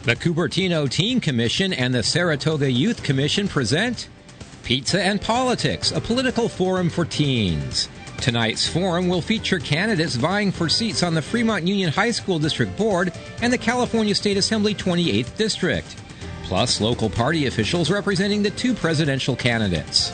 The Cupertino Teen Commission and the Saratoga Youth Commission present Pizza and Politics, a political forum for teens. Tonight's forum will feature candidates vying for seats on the Fremont Union High School District Board and the California State Assembly 28th District, plus local party officials representing the two presidential candidates.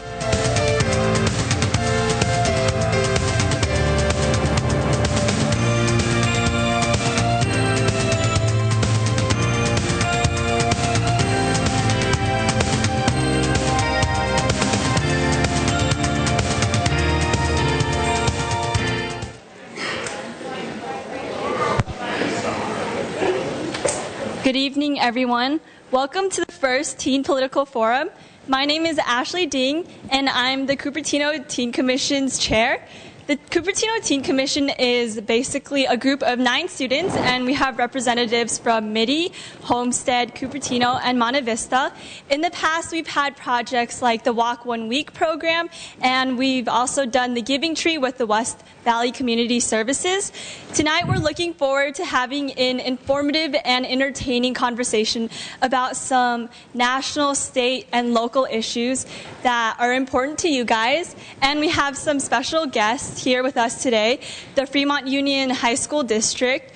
Good evening, everyone. Welcome to the first Teen Political Forum. My name is Ashley Ding, and I'm the Cupertino Teen Commission's chair. The Cupertino Teen Commission is basically a group of 9 students, and we have representatives from Mitty, Homestead, Cupertino, and Monte Vista. In the past, we've had projects like the Walk 1 Week program, and we've also done the Giving Tree with the West Valley Community Services. Tonight, we're looking forward to having an informative and entertaining conversation about some national, state, and local issues that are important to you guys. And we have some special guests here with us today, the Fremont Union High School District,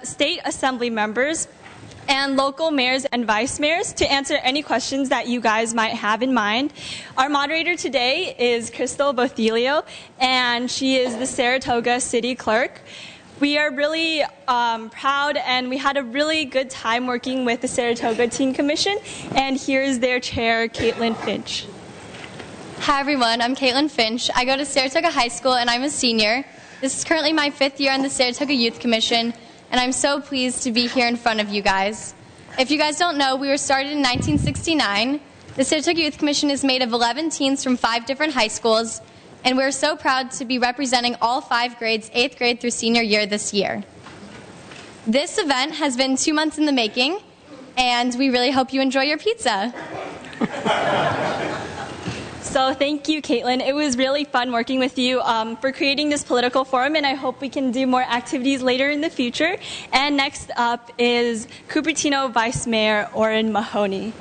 state assembly members, and local mayors and vice mayors to answer any questions that you guys might have in mind. Our moderator today is Crystal Bothelio, and she is the Saratoga City Clerk. We are really proud, and we had a really good time working with the Saratoga Teen Commission, and here's their chair, Caitlin Finch. Hi everyone, I'm Caitlin Finch. I go to Saratoga High School and I'm a senior. This is currently my 5th year on the Saratoga Youth Commission, and I'm so pleased to be here in front of you guys. If you guys don't know, we were started in 1969. The Saratoga Youth Commission is made of 11 teens from 5 different high schools, and we're so proud to be representing all 5 grades, 8th grade through senior year this year. This event has been 2 months in the making, and we really hope you enjoy your pizza. So thank you, Caitlin. It was really fun working with you for creating this political forum, and I hope we can do more activities later in the future. And next up is Cupertino Vice Mayor Orrin Mahoney.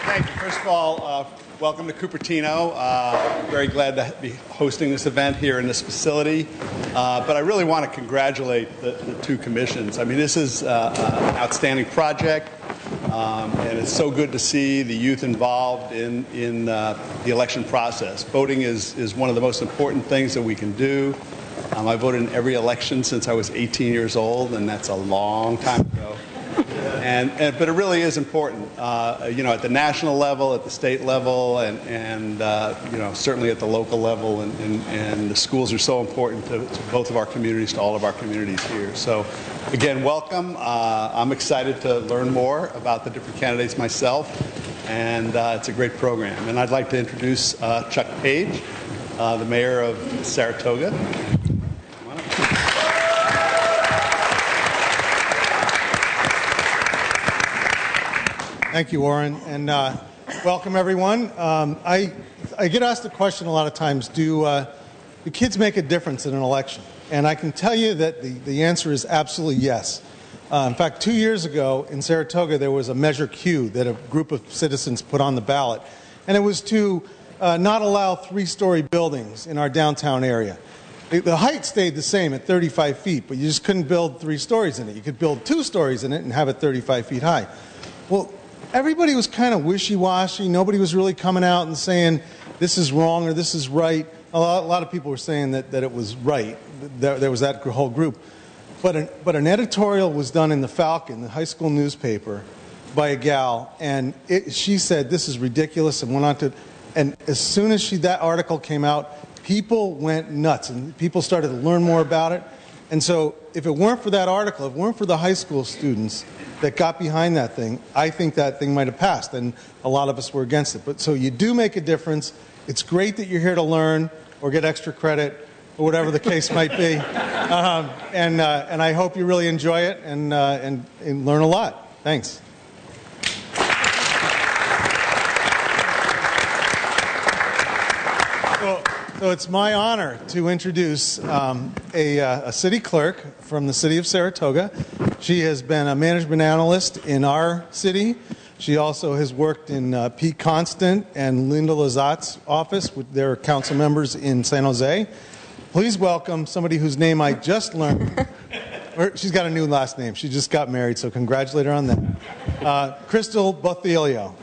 Thank you. First of all, welcome to Cupertino. Very glad to be hosting this event here in this facility. But I really want to congratulate the 2 commissions. I mean, this is an outstanding project, and it's so good to see the youth involved in the election process. Voting is one of the most important things that we can do. I voted in every election since I was 18 years old, and that's a long time ago. But it really is important, at the national level, at the state level, and certainly at the local level. And the schools are so important to both of our communities, to all of our communities here. So, again, welcome. I'm excited to learn more about the different candidates myself, and it's a great program. And I'd like to introduce Chuck Page, the mayor of Saratoga. Thank you, Orrin, and welcome everyone. I get asked the question a lot of times, do kids make a difference in an election? And I can tell you that the answer is absolutely yes. In fact, 2 years ago in Saratoga, there was a Measure Q that a group of citizens put on the ballot, and it was to not allow 3-story buildings in our downtown area. The height stayed the same at 35 feet, but you just couldn't build 3 stories in it. You could build 2 stories in it and have it 35 feet high. Well, everybody was kind of wishy-washy. Nobody was really coming out and saying this is wrong or this is right. A lot of people were saying that it was right. There was that whole group. But an editorial was done in the Falcon, the high school newspaper, by a gal, and she said this is ridiculous and went on to. And as soon as that article came out, people went nuts and people started to learn more about it. And so if it weren't for that article, if it weren't for the high school students that got behind that thing, I think that thing might have passed, and a lot of us were against it. But so you do make a difference. It's great that you're here to learn or get extra credit or whatever the case might be. And I hope you really enjoy it and learn a lot. Thanks. So it's my honor to introduce a city clerk from the city of Saratoga. She has been a management analyst in our city. She also has worked in Pete Constant and Linda Lazat's office with their council members in San Jose. Please welcome somebody whose name I just learned. She's got a new last name. She just got married, so congratulate her on that. Crystal Bothelio.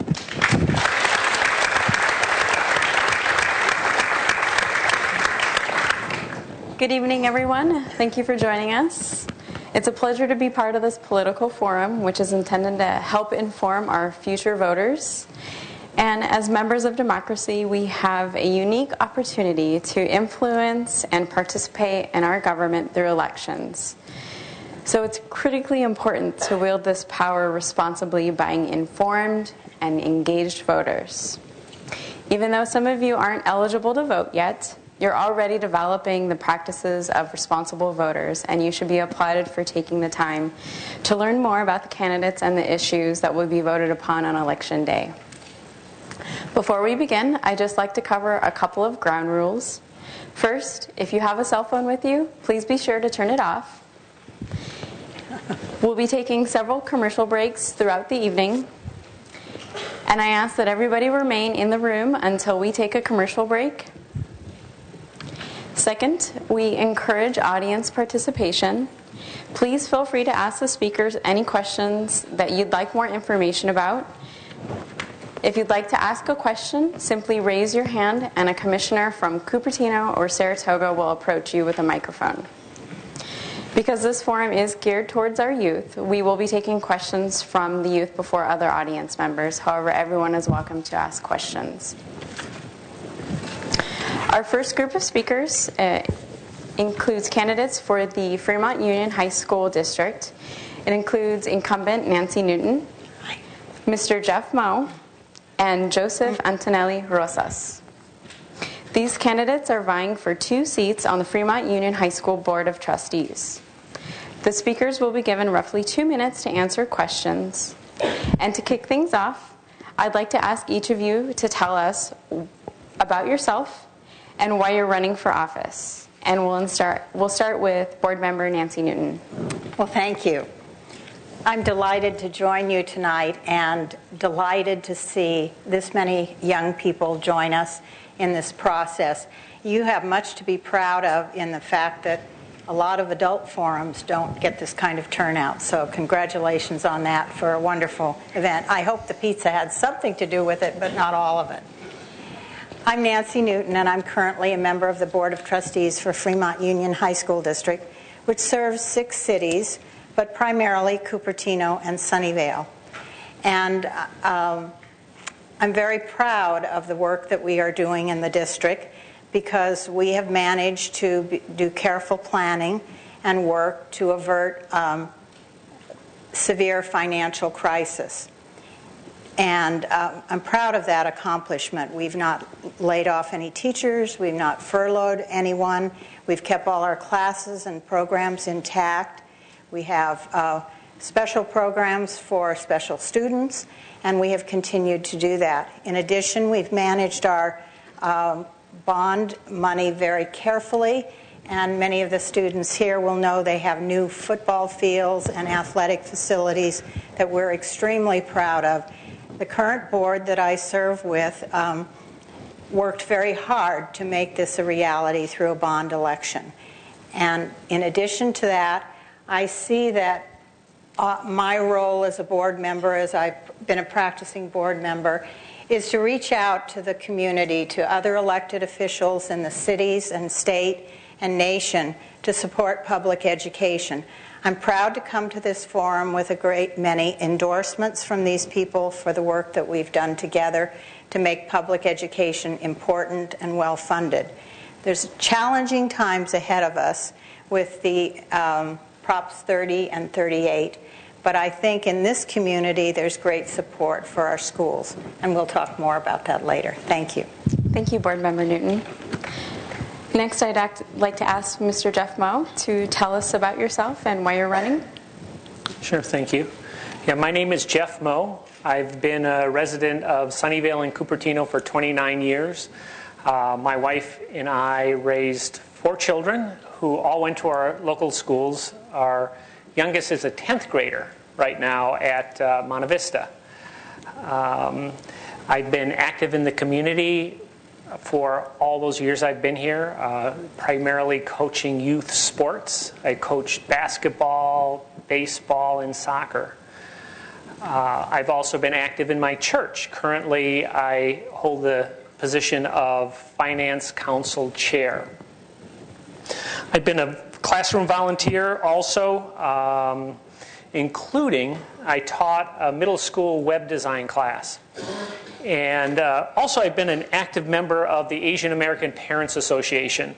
Good evening, everyone. Thank you for joining us. It's a pleasure to be part of this political forum, which is intended to help inform our future voters. And as members of democracy, we have a unique opportunity to influence and participate in our government through elections. So it's critically important to wield this power responsibly by informed and engaged voters. Even though some of you aren't eligible to vote yet, you're already developing the practices of responsible voters, and you should be applauded for taking the time to learn more about the candidates and the issues that will be voted upon on Election Day. Before we begin, I'd just like to cover a couple of ground rules. First, if you have a cell phone with you, please be sure to turn it off. We'll be taking several commercial breaks throughout the evening, and I ask that everybody remain in the room until we take a commercial break. Second, we encourage audience participation. Please feel free to ask the speakers any questions that you'd like more information about. If you'd like to ask a question, simply raise your hand and a commissioner from Cupertino or Saratoga will approach you with a microphone. Because this forum is geared towards our youth, we will be taking questions from the youth before other audience members. However, everyone is welcome to ask questions. Our first group of speakers includes candidates for the Fremont Union High School District. It includes incumbent Nancy Newton, Mr. Jeff Moe, and Joseph Antonelli Rosas. These candidates are vying for 2 seats on the Fremont Union High School Board of Trustees. The speakers will be given roughly 2 minutes to answer questions. And to kick things off, I'd like to ask each of you to tell us about yourself and why you're running for office. And we'll start with Board Member Nancy Newton. Well, thank you. I'm delighted to join you tonight and delighted to see this many young people join us in this process. You have much to be proud of in the fact that a lot of adult forums don't get this kind of turnout. So congratulations on that for a wonderful event. I hope the pizza had something to do with it, but not all of it. I'm Nancy Newton, and I'm currently a member of the Board of Trustees for Fremont Union High School District, which serves 6 cities, but primarily Cupertino and Sunnyvale. And I'm very proud of the work that we are doing in the district because we have managed to do careful planning and work to avert severe financial crisis. And I'm proud of that accomplishment. We've not laid off any teachers. We've not furloughed anyone. We've kept all our classes and programs intact. We have special programs for special students, and we have continued to do that. In addition, we've managed our bond money very carefully, and many of the students here will know they have new football fields and athletic facilities that we're extremely proud of. The current board that I serve with worked very hard to make this a reality through a bond election. And in addition to that, I see that my role as a board member, as I've been a practicing board member, is to reach out to the community, to other elected officials in the cities and state and nation to support public education. I'm proud to come to this forum with a great many endorsements from these people for the work that we've done together to make public education important and well-funded. There's challenging times ahead of us with the Props 30 and 38, but I think in this community there's great support for our schools, and we'll talk more about that later. Thank you. Thank you, Board Member Newton. Next, I'd like to ask Mr. Jeff Moe to tell us about yourself and why you're running. Sure, thank you. Yeah, my name is Jeff Moe. I've been a resident of Sunnyvale and Cupertino for 29 years. My wife and I raised 4 children who all went to our local schools. Our youngest is a 10th grader right now at Monte Vista. I've been active in the community for all those years I've been here, primarily coaching youth sports. I coached basketball, baseball, and soccer. I've also been active in my church. Currently, I hold the position of Finance Council Chair. I've been a classroom volunteer also, including I taught a middle school web design class. And also I've been an active member of the Asian American Parents Association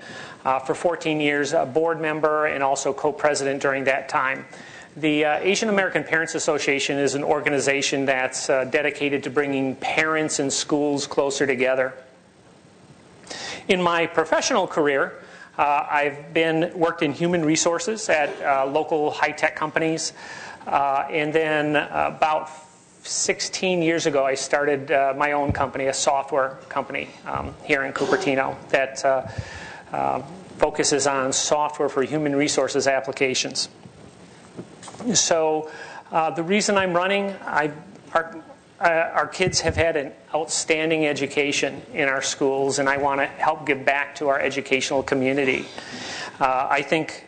for 14 years, a board member and also co-president during that time. The Asian American Parents Association is an organization that's dedicated to bringing parents and schools closer together. In my professional career, I've worked in human resources at local high-tech companies. And then about 16 years ago, I started my own company, a software company here in Cupertino that focuses on software for human resources applications. So the reason I'm running, our kids have had an outstanding education in our schools, and I want to help give back to our educational community. I think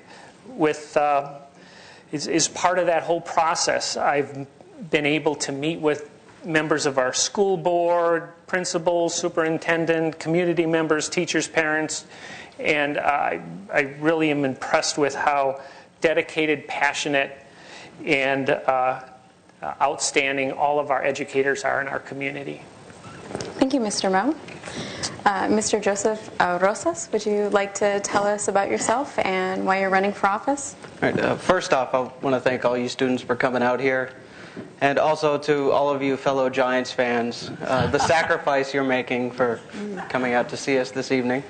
is part of that whole process. I've been able to meet with members of our school board, principals, superintendent, community members, teachers, parents, and I really am impressed with how dedicated, passionate, and outstanding all of our educators are in our community. Thank you, Mr. Mo. Mr. Joseph Rosas, would you like to tell us about yourself and why you're running for office? All right, first off, I want to thank all you students for coming out here, and also to all of you fellow Giants fans, the sacrifice you're making for coming out to see us this evening.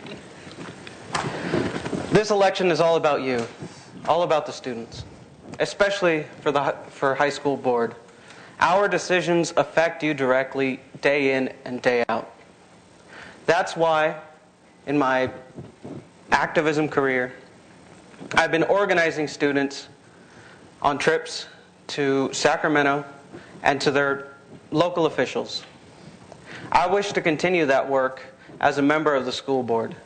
This election is all about you, all about the students, especially for high school board. Our decisions affect you directly day in and day out. That's why, in my activism career, I've been organizing students on trips to Sacramento and to their local officials. I wish to continue that work as a member of the school board.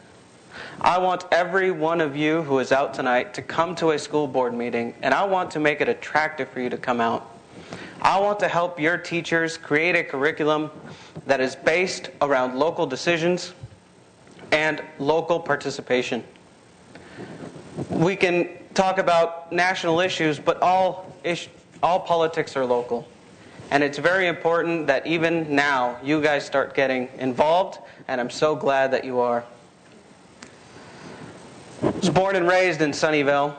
I want every one of you who is out tonight to come to a school board meeting, and I want to make it attractive for you to come out. I want to help your teachers create a curriculum that is based around local decisions and local participation. We can talk about national issues, but all politics are local. And it's very important that even now you guys start getting involved, and I'm so glad that you are. I was born and raised in Sunnyvale.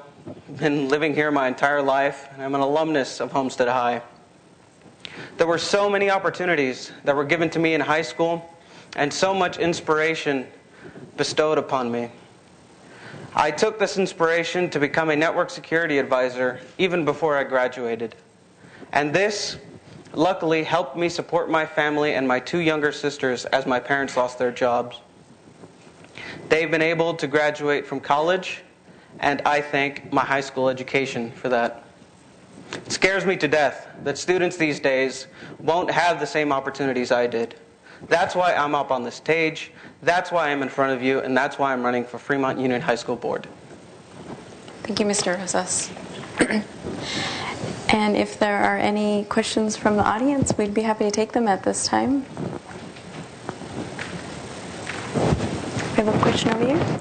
Been living here my entire life, and I'm an alumnus of Homestead High. There were so many opportunities that were given to me in high school, and so much inspiration bestowed upon me. I took this inspiration to become a network security advisor even before I graduated. And this, luckily, helped me support my family and my 2 younger sisters as my parents lost their jobs. They've been able to graduate from college, and I thank my high school education for that. It scares me to death that students these days won't have the same opportunities I did. That's why I'm up on the stage, that's why I'm in front of you, and that's why I'm running for Fremont Union High School Board. Thank you, Mr. Rosas. And if there are any questions from the audience, we'd be happy to take them at this time. We have a question over here.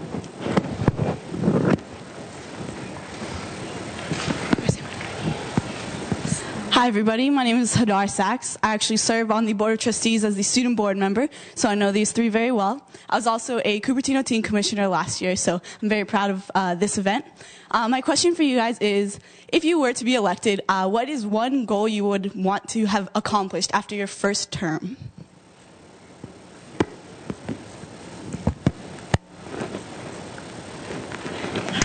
Hi everybody, my name is Hadar Sachs. I actually serve on the Board of Trustees as the student board member, so I know these 3 very well. I was also a Cupertino Teen Commissioner last year, so I'm very proud of this event. My question for you guys is, if you were to be elected, what is one goal you would want to have accomplished after your first term?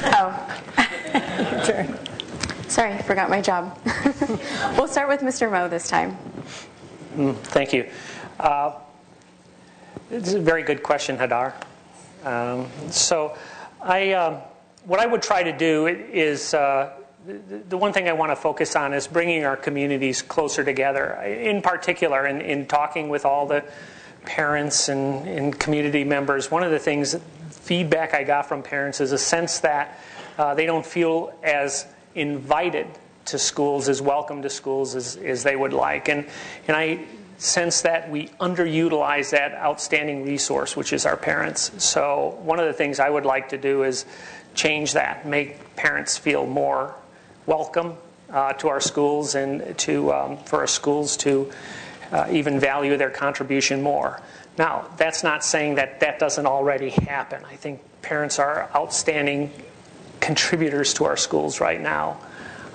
Oh, sure. Sorry, forgot my job. We'll start with Mr. Mo this time. Thank you. It's a very good question, Hadar. What I would try to do is, the one thing I want to focus on is bringing our communities closer together. In particular, in talking with all the parents and community members, one of the things, feedback I got from parents is a sense that they don't feel as invited to schools, as welcome to schools as they would like. And I sense that we underutilize that outstanding resource, which is our parents. So one of the things I would like to do is change that, make parents feel more welcome to our schools, and for our schools to even value their contribution more. Now, that's not saying that that doesn't already happen. I think parents are outstanding contributors to our schools right now.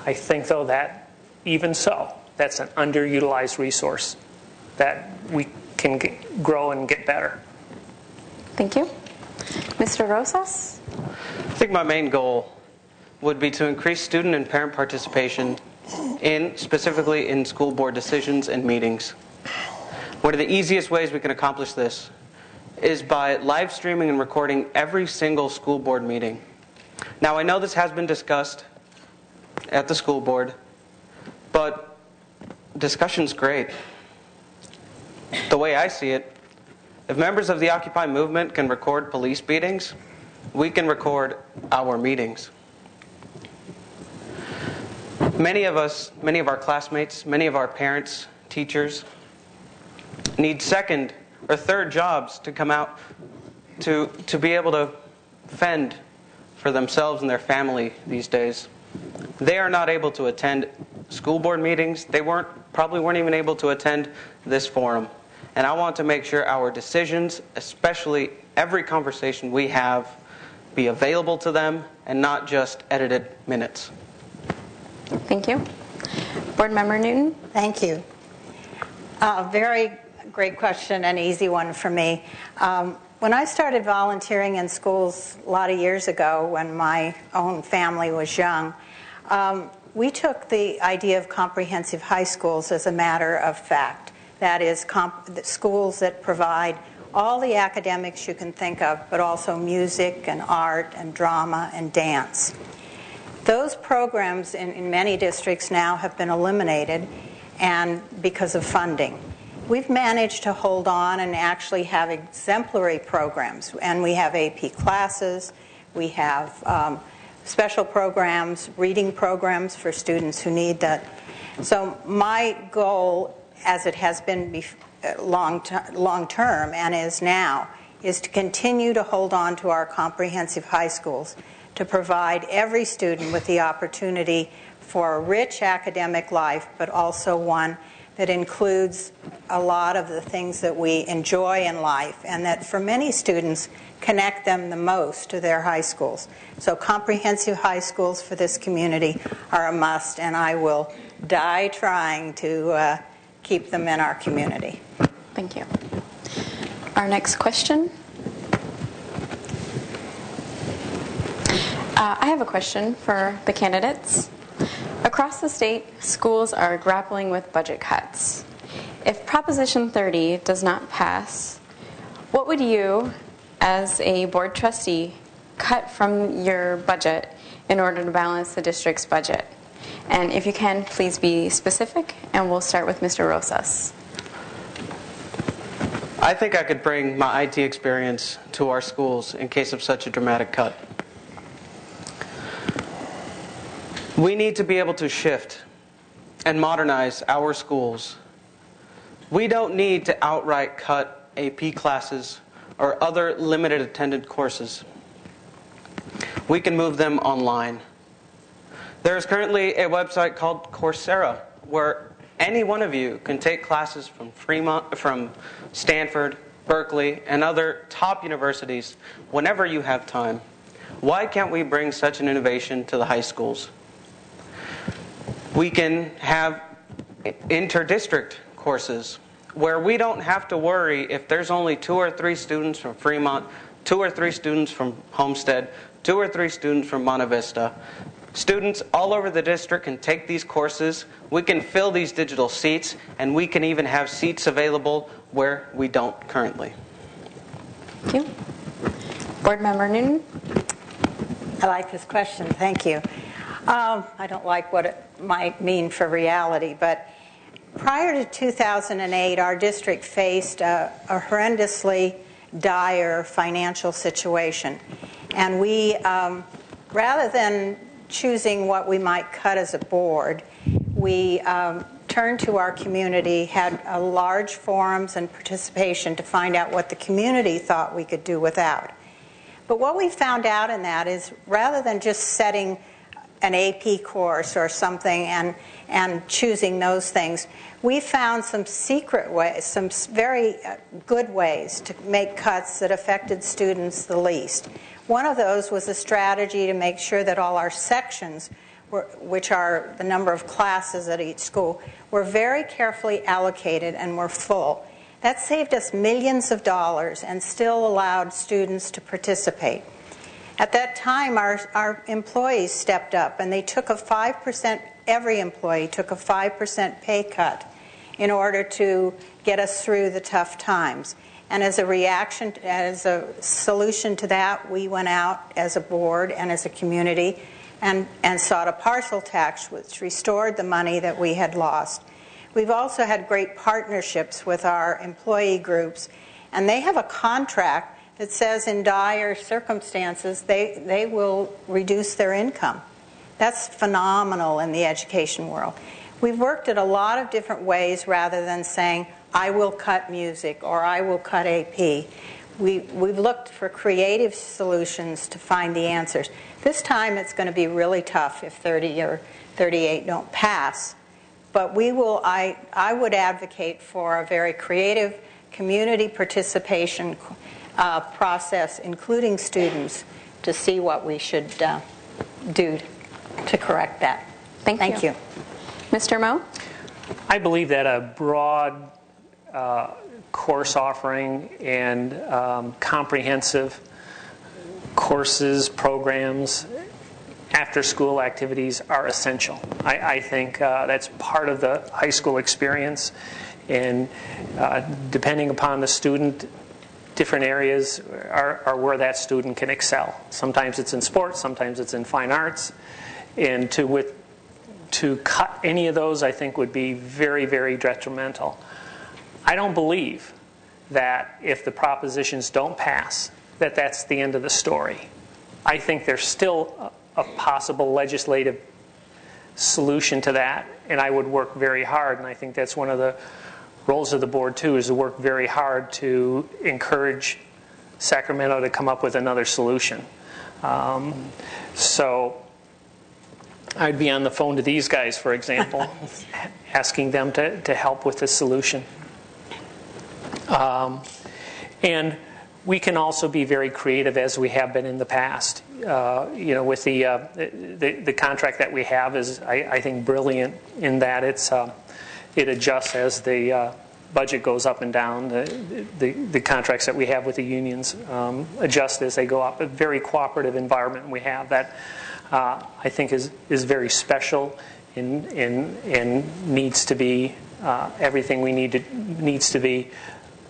I think, though, that even so, that's an underutilized resource that we can grow and get better. Thank you. Mr. Rosas? I think my main goal would be to increase student and parent participation specifically in school board decisions and meetings. One of the easiest ways we can accomplish this is by live streaming and recording every single school board meeting. Now, I know this has been discussed at the school board, but discussion's great. The way I see it, if members of the Occupy movement can record police beatings, we can record our meetings. Many of our classmates, many of our parents, teachers, need second or third jobs to come out to be able to fend for themselves and their family these days. They are not able to attend school board meetings. They probably weren't even able to attend this forum. And I want to make sure our decisions, especially every conversation we have, be available to them and not just edited minutes. Thank you. Board Member Newton? Thank you. Very great question, an easy one for me. When I started volunteering in schools a lot of years ago, when my own family was young, we took the idea of comprehensive high schools as a matter of fact. That is, schools that provide all the academics you can think of, but also music and art and drama and dance. Those programs in many districts now have been eliminated, and because of funding. We've managed to hold on and actually have exemplary programs, and we have AP classes, we have special programs, reading programs for students who need that. So my goal, as it has been long term and is now, is to continue to hold on to our comprehensive high schools, to provide every student with the opportunity for a rich academic life, but also one that includes a lot of the things that we enjoy in life, and that for many students connect them the most to their high schools. So comprehensive high schools for this community are a must, and I will die trying to keep them in our community. Thank you. Our next question. I have a question for the candidates. Across the state, schools are grappling with budget cuts. If Proposition 30 does not pass, what would you, as a board trustee, cut from your budget in order to balance the district's budget? And if you can, please be specific, and we'll start with Mr. Rosas. I think I could bring my IT experience to our schools in case of such a dramatic cut. We need to be able to shift and modernize our schools. We don't need to outright cut AP classes or other limited attended courses. We can move them online. There is currently a website called Coursera where any one of you can take classes from Fremont, from Stanford, Berkeley, and other top universities whenever you have time. Why can't we bring such an innovation to the high schools? We can have inter-district courses where we don't have to worry if there's only 2 or 3 students from Fremont, 2 or 3 students from Homestead, 2 or 3 students from Monte Vista. Students all over the district can take these courses. We can fill these digital seats, and we can even have seats available where we don't currently. Thank you. Board Member Newton. I like this question. Thank you. I don't like what it might mean for reality, but prior to 2008, our district faced a horrendously dire financial situation. And we, rather than choosing what we might cut as a board, we turned to our community, had large forums and participation to find out what the community thought we could do without. But what we found out in that is rather than just setting an AP course or something and choosing those things, we found some secret ways, some very good ways to make cuts that affected students the least. One of those was a strategy to make sure that all our sections, which are the number of classes at each school, were very carefully allocated and were full. That saved us millions of dollars and still allowed students to participate. At that time, our employees stepped up and they took a 5%, every employee took a 5% pay cut in order to get us through the tough times. And as a reaction, as a solution to that, we went out as a board and as a community and sought a parcel tax, which restored the money that we had lost. We've also had great partnerships with our employee groups, and they have a contract that says in dire circumstances they will reduce their income. That's phenomenal in the education world. We've worked at a lot of different ways rather than saying, I will cut music or I will cut AP. We've looked for creative solutions to find the answers. This time it's going to be really tough if 30 or 38 don't pass. But we will. I would advocate for a very creative community participation process, including students, to see what we should do to correct that. Thank you. Mr. Moe? I believe that a broad course offering and comprehensive courses, programs, after-school activities are essential. I think that's part of the high school experience, and depending upon the student, different areas are where that student can excel. Sometimes it's in sports, sometimes it's in fine arts, and to cut any of those, I think, would be very, very detrimental. I don't believe that if the propositions don't pass, that that's the end of the story. I think there's still a possible legislative solution to that, and I would work very hard, and I think that's one of the roles of the board too, is to work very hard to encourage Sacramento to come up with another solution. So I'd be on the phone to these guys, for example, asking them to help with the solution. And we can also be very creative, as we have been in the past. With the contract that we have is, I think, brilliant in that it adjusts as the budget goes up and down. The contracts that we have with the unions adjust as they go up. A very cooperative environment we have that I think is very special and needs to be everything we needs to be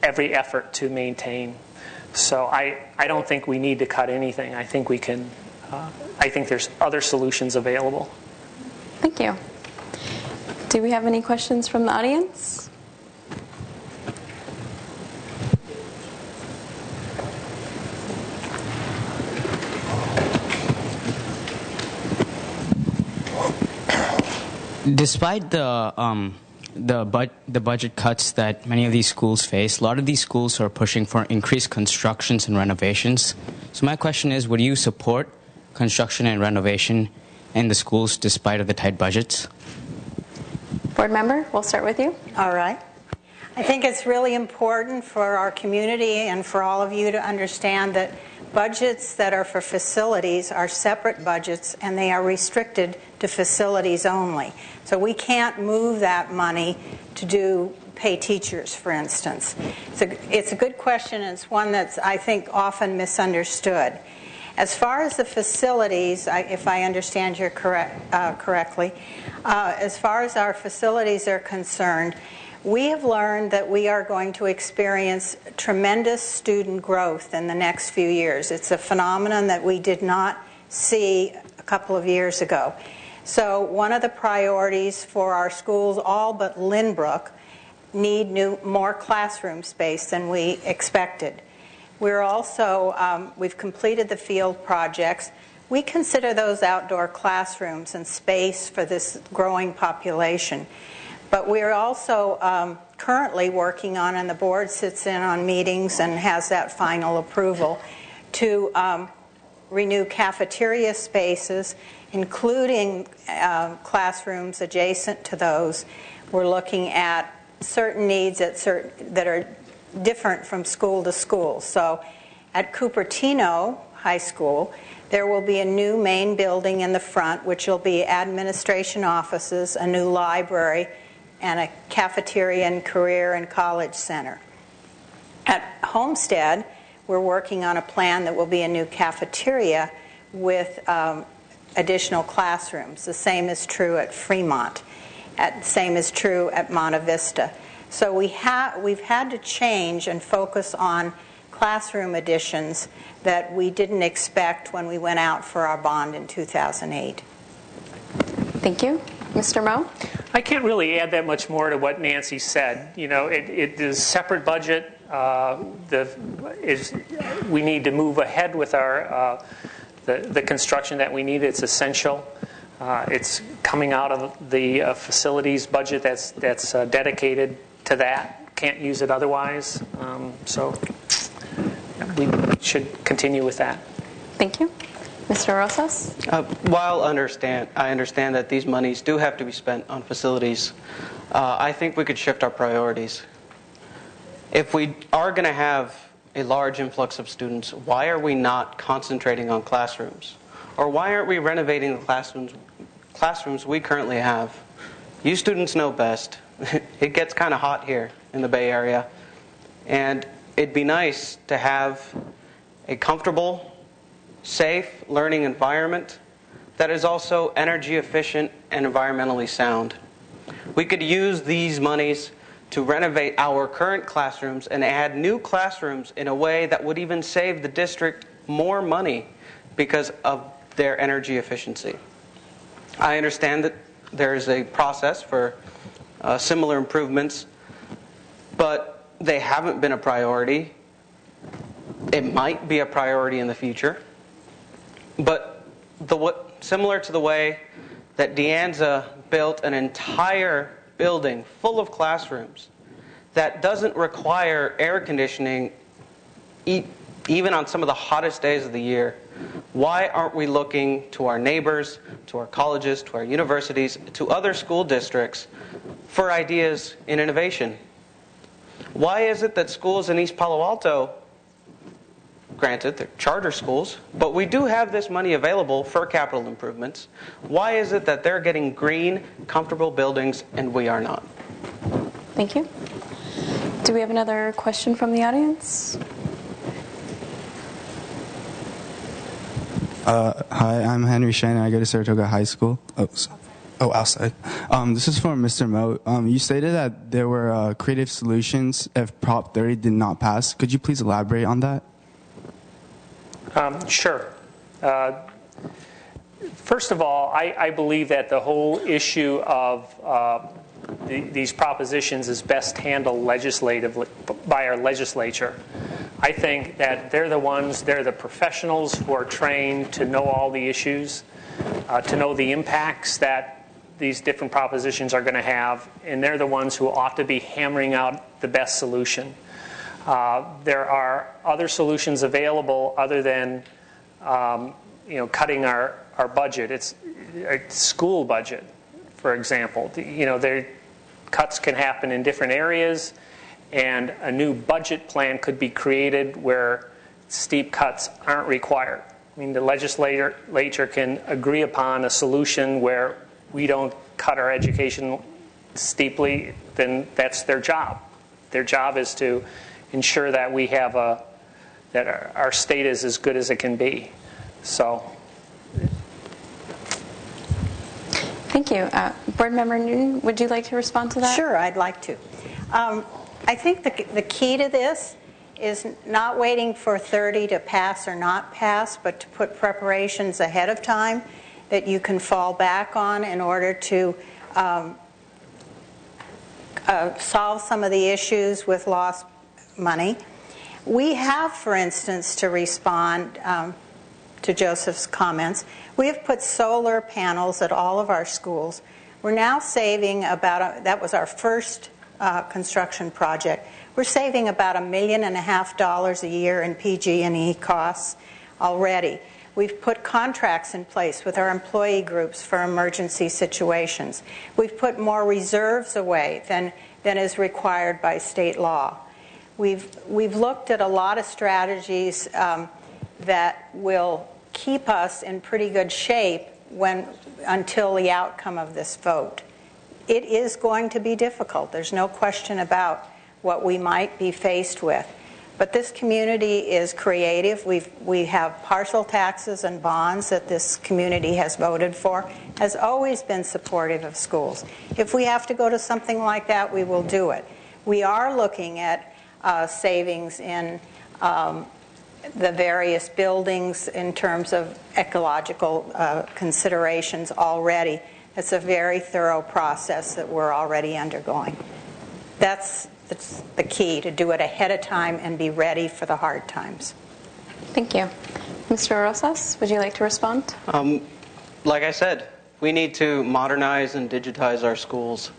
every effort to maintain. So I don't think we need to cut anything. I think we can. I think there's other solutions available. Thank you. Do we have any questions from the audience? Despite the budget cuts that many of these schools face, a lot of these schools are pushing for increased constructions and renovations. So my question is, would you support construction and renovation in the schools despite of the tight budgets? Board member, we'll start with you. All right. I think it's really important for our community and for all of you to understand that budgets that are for facilities are separate budgets and they are restricted to facilities only. So we can't move that money to pay teachers, for instance. It's a good question, and it's one that's, I think, often misunderstood. As far as the facilities, if I understand you correctly, as far as our facilities are concerned, We have learned that we are going to experience tremendous student growth in the next few years. It's a phenomenon that we did not see a couple of years ago. So one of the priorities for our schools, all but Lynbrook, need more classroom space than we expected. We're also, we've completed the field projects. We consider those outdoor classrooms and space for this growing population. But we're also currently working on, and the board sits in on meetings and has that final approval, to renew cafeteria spaces, including classrooms adjacent to those. We're looking at certain needs that are different from school to school. So at Cupertino High School, there will be a new main building in the front, which will be administration offices, a new library, and a cafeteria and career and college center. At Homestead, we're working on a plan that will be a new cafeteria with additional classrooms. The same is true at Fremont. The same is true at Monte Vista. So we've had to change and focus on classroom additions that we didn't expect when we went out for our bond in 2008. Thank you. Mr. Moe? I can't really add that much more to what Nancy said. You know, it is a separate budget. We need to move ahead with our the construction that we need. It's essential. It's coming out of the facilities budget that's dedicated to that. Can't use it otherwise. So we should continue with that. Thank you. Mr. Rosas? While I understand that these monies do have to be spent on facilities, I think we could shift our priorities. If we are going to have a large influx of students, why are we not concentrating on classrooms? Or why aren't we renovating the classrooms we currently have? You students know best. It gets kind of hot here in the Bay Area. And it'd be nice to have a comfortable, safe learning environment that is also energy efficient and environmentally sound. We could use these monies to renovate our current classrooms and add new classrooms in a way that would even save the district more money because of their energy efficiency. I understand that there is a process for similar improvements, but they haven't been a priority. It might be a priority in the future. But similar to the way that De Anza built an entire building full of classrooms that doesn't require air conditioning even on some of the hottest days of the year, why aren't we looking to our neighbors, to our colleges, to our universities, to other school districts for ideas in innovation? Why is it that schools in East Palo Alto, granted, they're charter schools, but we do have this money available for capital improvements. Why is it that they're getting green, comfortable buildings and we are not? Thank you. Do we have another question from the audience? Hi, I'm Henry Shane and I go to Saratoga High School. Outside. This is for Mr. Moe. You stated that there were creative solutions if Prop 30 did not pass. Could you please elaborate on that? Sure. First of all, I believe that the whole issue of these propositions is best handled legislatively by our legislature. I think that they're the professionals who are trained to know all the issues, to know the impacts that these different propositions are going to have, and they're the ones who ought to be hammering out the best solution. There are other solutions available other than cutting our budget. It's a school budget, for example. Cuts can happen in different areas, and a new budget plan could be created where steep cuts aren't required. I mean, the legislature can agree upon a solution where we don't cut our education steeply, then that's their job. Their job is to ensure that we have that our state is as good as it can be. So. Thank you. Board Member Newton, would you like to respond to that? Sure, I'd like to. I think the key to this is not waiting for 30 to pass or not pass, but to put preparations ahead of time that you can fall back on in order to solve some of the issues with lost money. We have, for instance, to respond to Joseph's comments, we have put solar panels at all of our schools. We're now saving about, that was our first construction project, we're saving about $1.5 million a year in PG&E costs already. We've put contracts in place with our employee groups for emergency situations. We've put more reserves away than is required by state law. We've looked at a lot of strategies that will keep us in pretty good shape until the outcome of this vote. It is going to be difficult. There's no question about what we might be faced with. But this community is creative. We have partial taxes and bonds that this community has voted for, has always been supportive of schools. If we have to go to something like that, we will do it. We are looking at savings in the various buildings in terms of ecological considerations already. It's a very thorough process that we're already undergoing. That's the key, to do it ahead of time and be ready for the hard times. Thank you. Mr. Rosas, would you like to respond? Like I said, we need to modernize and digitize our schools.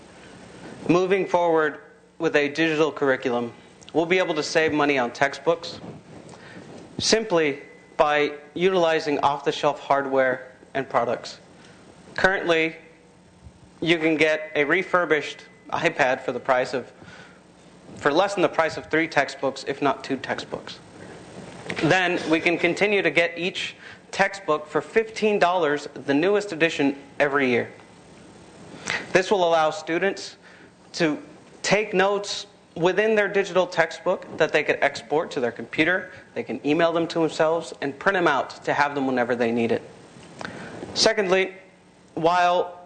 Moving forward with a digital curriculum, we'll be able to save money on textbooks simply by utilizing off-the-shelf hardware and products. Currently, you can get a refurbished iPad for less than the price of 3 textbooks, if not 2 textbooks. Then we can continue to get each textbook for $15, the newest edition, every year. This will allow students to take notes within their digital textbook that they could export to their computer. They can email them to themselves and print them out to have them whenever they need it. Secondly, while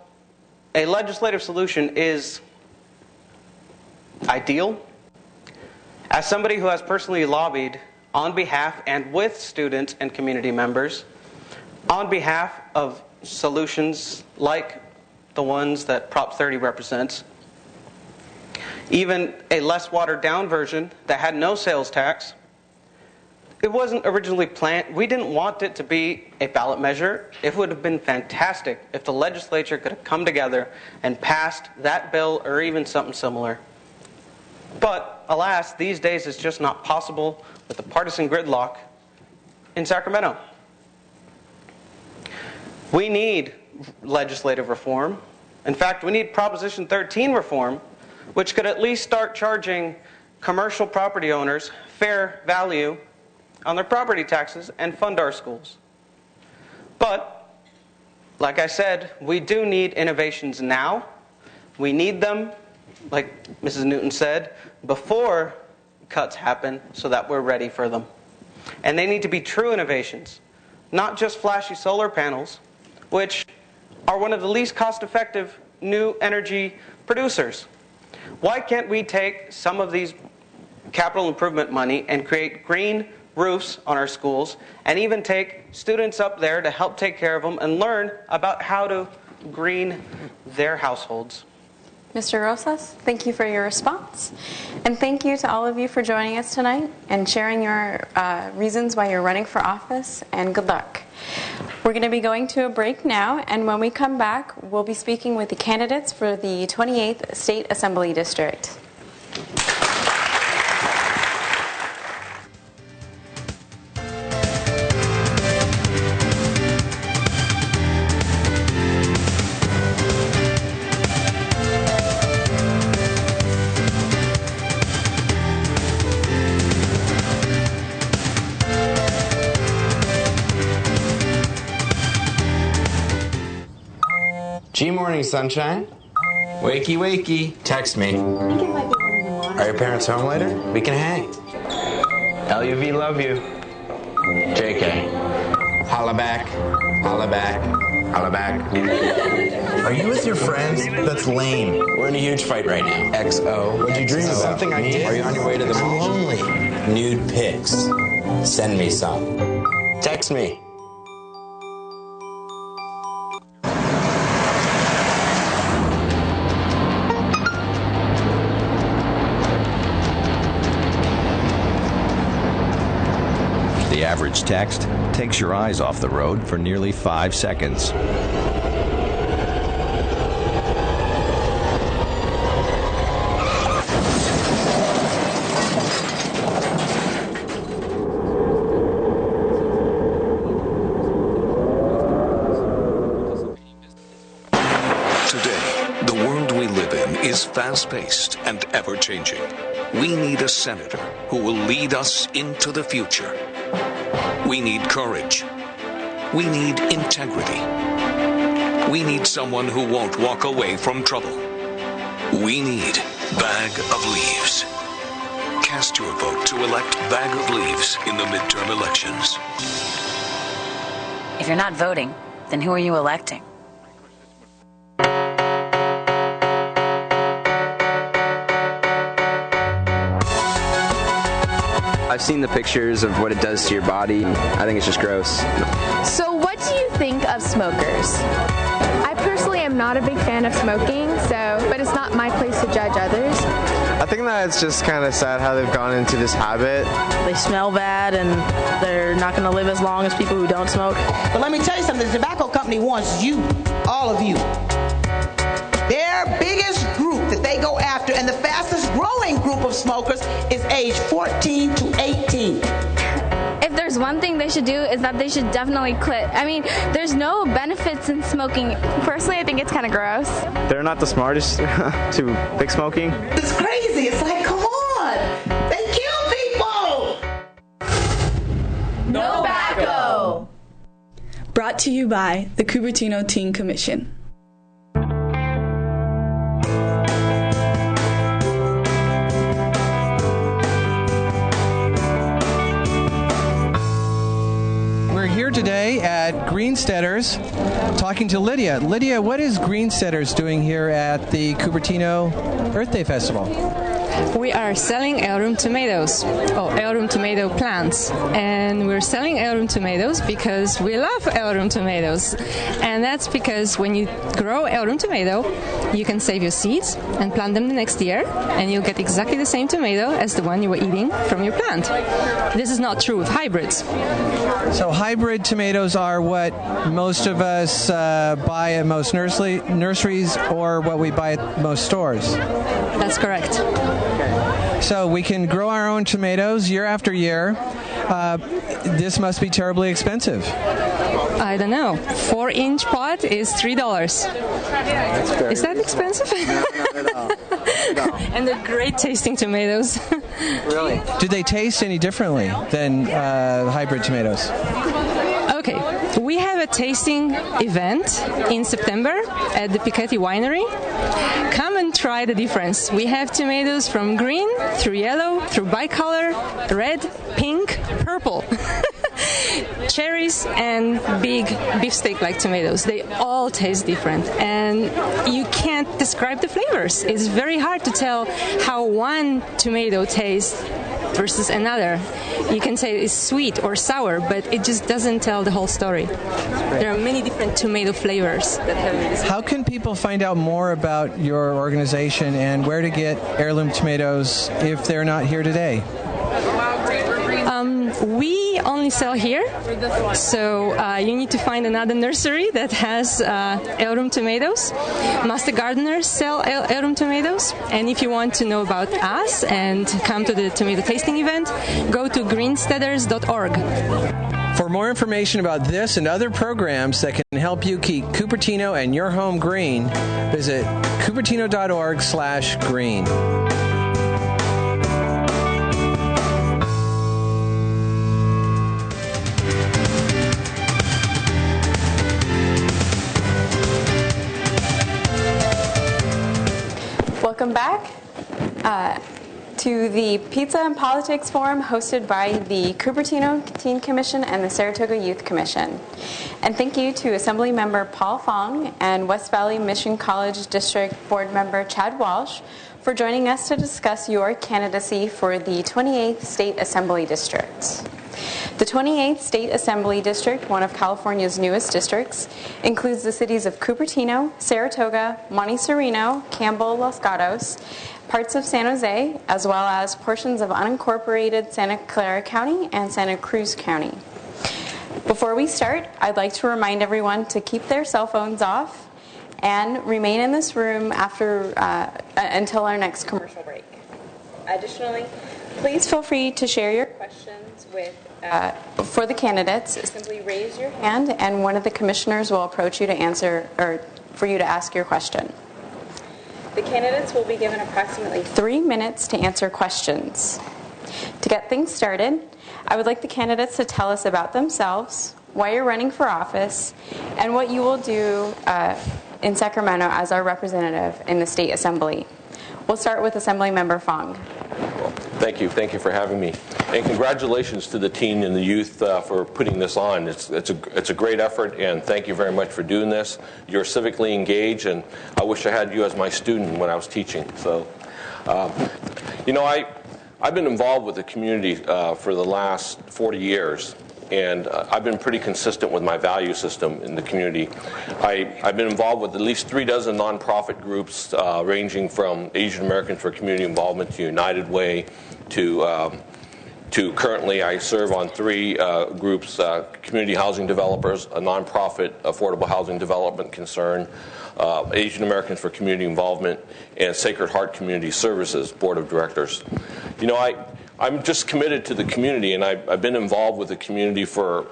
a legislative solution is ideal, as somebody who has personally lobbied on behalf and with students and community members on behalf of solutions like the ones that Prop 30 represents, even a less watered down version that had no sales tax, it wasn't originally planned. We didn't want it to be a ballot measure. It would have been fantastic if the legislature could have come together and passed that bill or even something similar. But alas, these days it's just not possible with the partisan gridlock in Sacramento. We need legislative reform. In fact, we need Proposition 13 reform, which could at least start charging commercial property owners fair value on their property taxes and fund our schools. But, like I said, we do need innovations now. We need them, like Mrs. Newton said, before cuts happen so that we're ready for them. And they need to be true innovations, not just flashy solar panels, which are one of the least cost-effective new energy producers. Why can't we take some of these capital improvement money and create green roofs on our schools and even take students up there to help take care of them and learn about how to green their households? Mr. Rosas, thank you for your response. And thank you to all of you for joining us tonight and sharing your reasons why you're running for office, and good luck. We're going to be going to a break now, and when we come back, we'll be speaking with the candidates for the 28th State Assembly District. G-morning, sunshine. Wakey, wakey. Text me. Are your parents home later? We can hang. LUV, love you. JK. Holla back. Holla back. Holla back. Are you with your friends? That's lame. We're in a huge fight right now. XO. What'd you dream about? Something I did. Are you on your way to the mall? I'm lonely. Nude pics. Send me some. Text me. The average text takes your eyes off the road for nearly 5 seconds. Today, the world we live in is fast-paced and ever-changing. We need a senator who will lead us into the future. We need courage. We need integrity. We need someone who won't walk away from trouble. We need Bag of Leaves. Cast your vote to elect Bag of Leaves in the midterm elections. If you're not voting, then who are you electing? I've seen the pictures of what it does to your body. I think it's just gross. So what do you think of smokers? I personally am not a big fan of smoking, but it's not my place to judge others. I think that it's just kind of sad how they've gone into this habit. They smell bad and they're not going to live as long as people who don't smoke. But let me tell you something, the tobacco company wants you, all of you. Their biggest group that they go after and the fastest growing group of smokers is age 14 to 18. If there's one thing they should do is that they should definitely quit. I mean, there's no benefits in smoking. Personally, I think it's kind of gross. They're not the smartest to quit smoking. It's crazy. It's like, come on. They kill people. No tobacco. Brought to you by the Cupertino Teen Commission. Today at Greensteaders, talking to Lydia. Lydia, what is Greensteaders doing here at the Cupertino Earth Day Festival? We are selling heirloom tomatoes, or heirloom tomato plants. And we're selling heirloom tomatoes because we love heirloom tomatoes. And that's because when you grow heirloom tomato, you can save your seeds and plant them the next year, and you'll get exactly the same tomato as the one you were eating from your plant. This is not true with hybrids. So hybrid tomatoes are what most of us buy at most nurseries or what we buy at most stores? That's correct. So we can grow our own tomatoes year after year. This must be terribly expensive. I don't know. 4-inch pot is $3. Is that expensive? No. And they're great tasting tomatoes. Really? Do they taste any differently than hybrid tomatoes? Okay, we have a tasting event in September at the Piketty Winery. Come and try the difference. We have tomatoes from green, through yellow, through bicolor, red, pink, purple. Cherries and big beefsteak-like tomatoes. They all taste different, and you can't describe the flavors. It's very hard to tell how one tomato tastes versus another. You can say it's sweet or sour, but it just doesn't tell the whole story. There are many different tomato flavors that have this. How can people find out more about your organization and where to get heirloom tomatoes if they're not here today? We only sell here, so you need to find another nursery that has heirloom tomatoes. Master gardeners sell heirloom tomatoes, and if you want to know about us and come to the tomato tasting event, go to greensteaders.org. For more information about this and other programs that can help you keep Cupertino and your home green, visit cupertino.org/green. Welcome back. to the Pizza and Politics Forum hosted by the Cupertino Teen Commission and the Saratoga Youth Commission. And thank you to Assembly Member Paul Fong and West Valley Mission College District Board Member Chad Walsh for joining us to discuss your candidacy for the 28th State Assembly District. The 28th State Assembly District, one of California's newest districts, includes the cities of Cupertino, Saratoga, Monte Sereno, Campbell, Los Gatos, parts of San Jose, as well as portions of unincorporated Santa Clara County and Santa Cruz County. Before we start, I'd like to remind everyone to keep their cell phones off and remain in this room until our next commercial break. Additionally, please feel free to share your questions for the candidates. Simply raise your hand and one of the commissioners will approach you to answer or for you to ask your question. The candidates will be given approximately 3 minutes to answer questions. To get things started, I would like the candidates to tell us about themselves, why you're running for office, and what you will do in Sacramento as our representative in the State Assembly. We'll start with Assembly Member Fong. Thank you. Thank you for having me. And congratulations to the teen and the youth for putting this on. It's a great effort, and thank you very much for doing this. You're civically engaged, and I wish I had you as my student when I was teaching. So, I've been involved with the community for the last 40 years. And I've been pretty consistent with my value system in the community. I've been involved with at least 3 dozen nonprofit groups, ranging from Asian Americans for Community Involvement to United Way to currently I serve on 3 groups, Community Housing Developers, a nonprofit affordable housing development concern, Asian Americans for Community Involvement, and Sacred Heart Community Services Board of Directors. I'm just committed to the community, and I've been involved with the community for,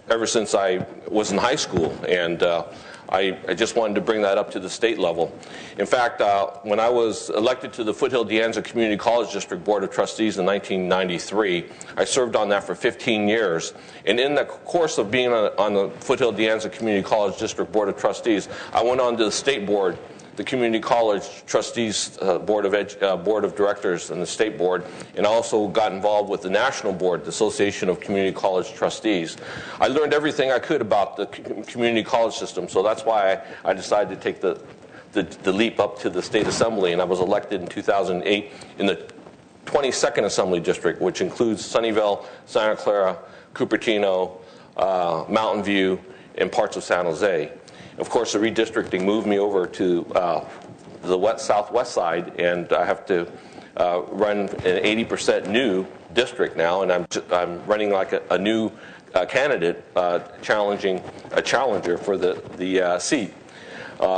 ever since I was in high school, and I just wanted to bring that up to the state level. In fact, when I was elected to the Foothill De Anza Community College District Board of Trustees in 1993, I served on that for 15 years, and in the course of being on the Foothill De Anza Community College District Board of Trustees, I went on to the state board, the Community College Trustees Board of Directors and the State Board, and also got involved with the National Board, the Association of Community College Trustees. I learned everything I could about the community college system, so that's why I decided to take the leap up to the State Assembly, and I was elected in 2008 in the 22nd Assembly District, which includes Sunnyvale, Santa Clara, Cupertino, Mountain View, and parts of San Jose. Of course, the redistricting moved me over to the southwest side, and I have to run an 80% new district now, and I'm running like a new candidate, challenging a challenger for the seat.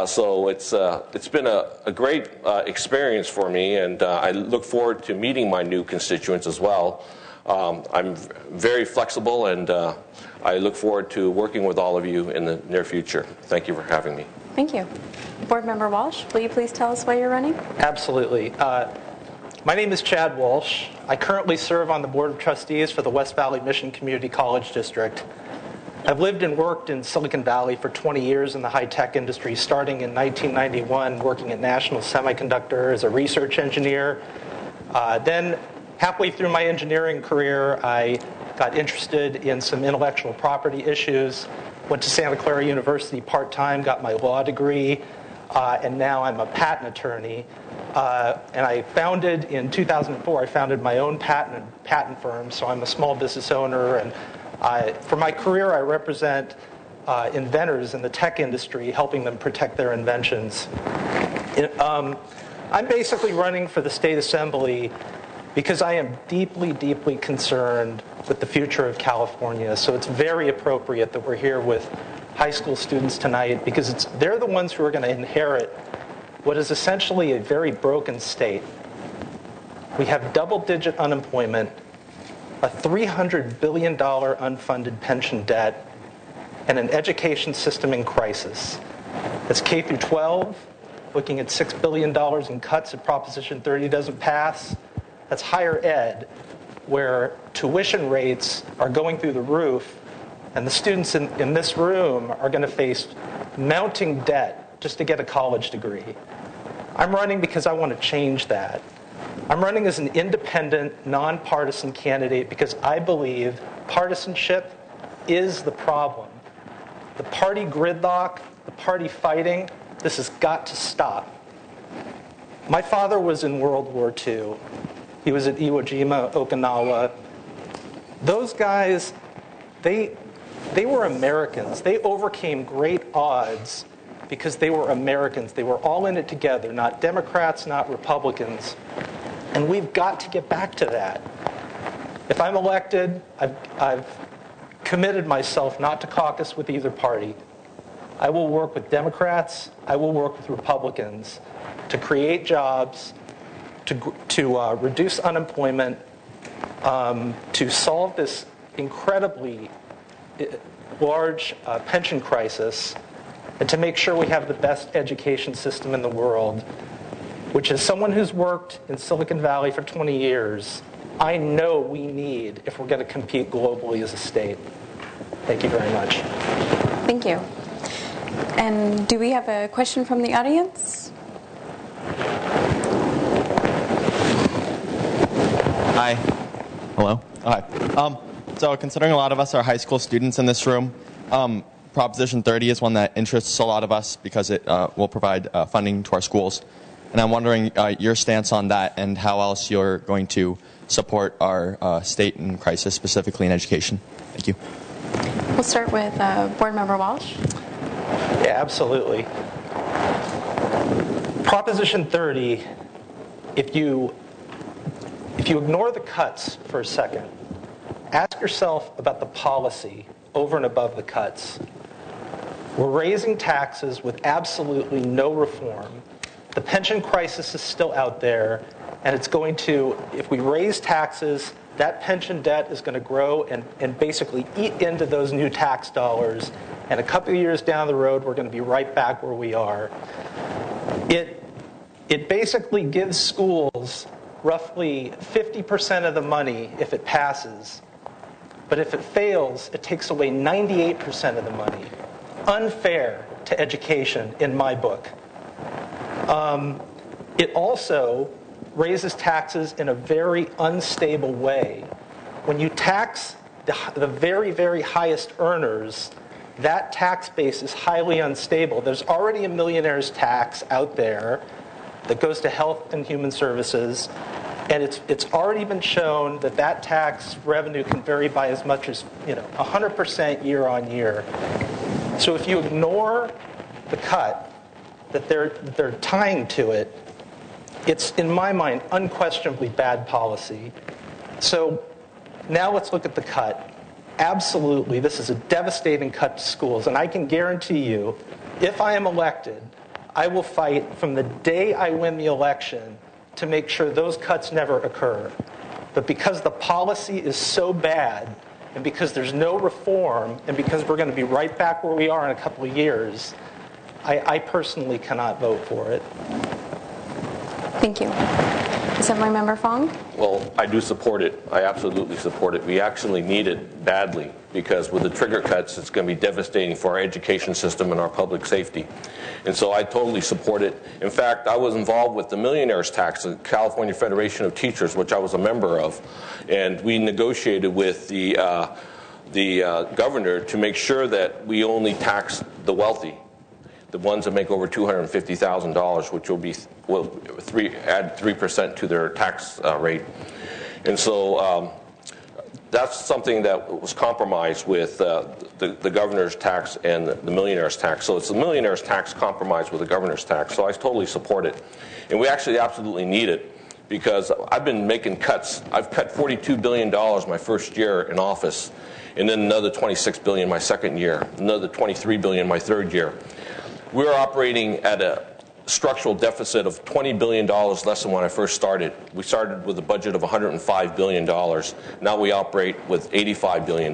So it's been a great experience for me, and I look forward to meeting my new constituents as well. I'm very flexible, and I look forward to working with all of you in the near future. Thank you for having me. Thank you. Board Member Walsh, will you please tell us why you're running? Absolutely. My name is Chad Walsh. I currently serve on the Board of Trustees for the West Valley Mission Community College District. I've lived and worked in Silicon Valley for 20 years in the high-tech industry, starting in 1991, working at National Semiconductor as a research engineer. Then, halfway through my engineering career, I got interested in some intellectual property issues, went to Santa Clara University part-time, got my law degree, and now I'm a patent attorney. And I founded, in 2004, I founded my own patent firm, so I'm a small business owner. And for my career, I represent inventors in the tech industry, helping them protect their inventions. I'm basically running for the State Assembly because I am deeply, deeply concerned with the future of California. So it's very appropriate that we're here with high school students tonight, because they're the ones who are going to inherit what is essentially a very broken state. We have double-digit unemployment, a $300 billion unfunded pension debt, and an education system in crisis. It's K through 12, looking at $6 billion in cuts if Proposition 30 doesn't pass. That's higher ed, where tuition rates are going through the roof, and the students in this room are going to face mounting debt just to get a college degree. I'm running because I want to change that. I'm running as an independent, nonpartisan candidate because I believe partisanship is the problem. The party gridlock, the party fighting, this has got to stop. My father was in World War II. He was at Iwo Jima, Okinawa. Those guys, they were Americans. They overcame great odds because they were Americans. They were all in it together, not Democrats, not Republicans. And we've got to get back to that. If I'm elected, I've committed myself not to caucus with either party. I will work with Democrats. I will work with Republicans to create jobs, to reduce unemployment, to solve this incredibly large pension crisis, and to make sure we have the best education system in the world, which is someone who's worked in Silicon Valley for 20 years, I know we need if we're going to compete globally as a state. Thank you very much. Thank you. And do we have a question from the audience? Hi. Hello. Hi. So considering a lot of us are high school students in this room, Proposition 30 is one that interests a lot of us because it will provide funding to our schools. And I'm wondering your stance on that and how else you're going to support our state in crisis, specifically in education. Thank you. We'll start with Board Member Walsh. Yeah, absolutely. Proposition 30, if you ignore the cuts for a second, ask yourself about the policy over and above the cuts. We're raising taxes with absolutely no reform. The pension crisis is still out there, and it's going to, if we raise taxes, that pension debt is going to grow and basically eat into those new tax dollars. And a couple of years down the road, we're going to be right back where we are. It basically gives schools roughly 50% of the money if it passes. But if it fails, it takes away 98% of the money. Unfair to education, in my book. It also raises taxes in a very unstable way. When you tax the very, very highest earners, that tax base is highly unstable. There's already a millionaire's tax out there that goes to health and human services, and it's already been shown that that tax revenue can vary by as much as 100% year on year. So if you ignore the cut that they're tying to it, it's, in my mind, unquestionably bad policy. So now let's look at the cut. Absolutely, this is a devastating cut to schools, and I can guarantee you, if I am elected, I will fight from the day I win the election to make sure those cuts never occur. But because the policy is so bad, and because there's no reform, and because we're going to be right back where we are in a couple of years, I personally cannot vote for it. Thank you. Assemblymember Fong? Well, I do support it. I absolutely support it. We actually need it badly because with the trigger cuts, it's going to be devastating for our education system and our public safety. And so I totally support it. In fact, I was involved with the millionaire's tax, the California Federation of Teachers, which I was a member of. And we negotiated with the governor to make sure that we only tax the wealthy, the ones that make over $250,000, which will add 3% to their tax rate. And so that's something that was compromised with the governor's tax and the millionaire's tax. So it's the millionaire's tax compromised with the governor's tax. So I totally support it. And we actually absolutely need it because I've been making cuts. I've cut $42 billion my first year in office, and then another $26 billion my second year, another $23 billion my third year. We're operating at a structural deficit of $20 billion less than when I first started. We started with a budget of $105 billion. Now we operate with $85 billion.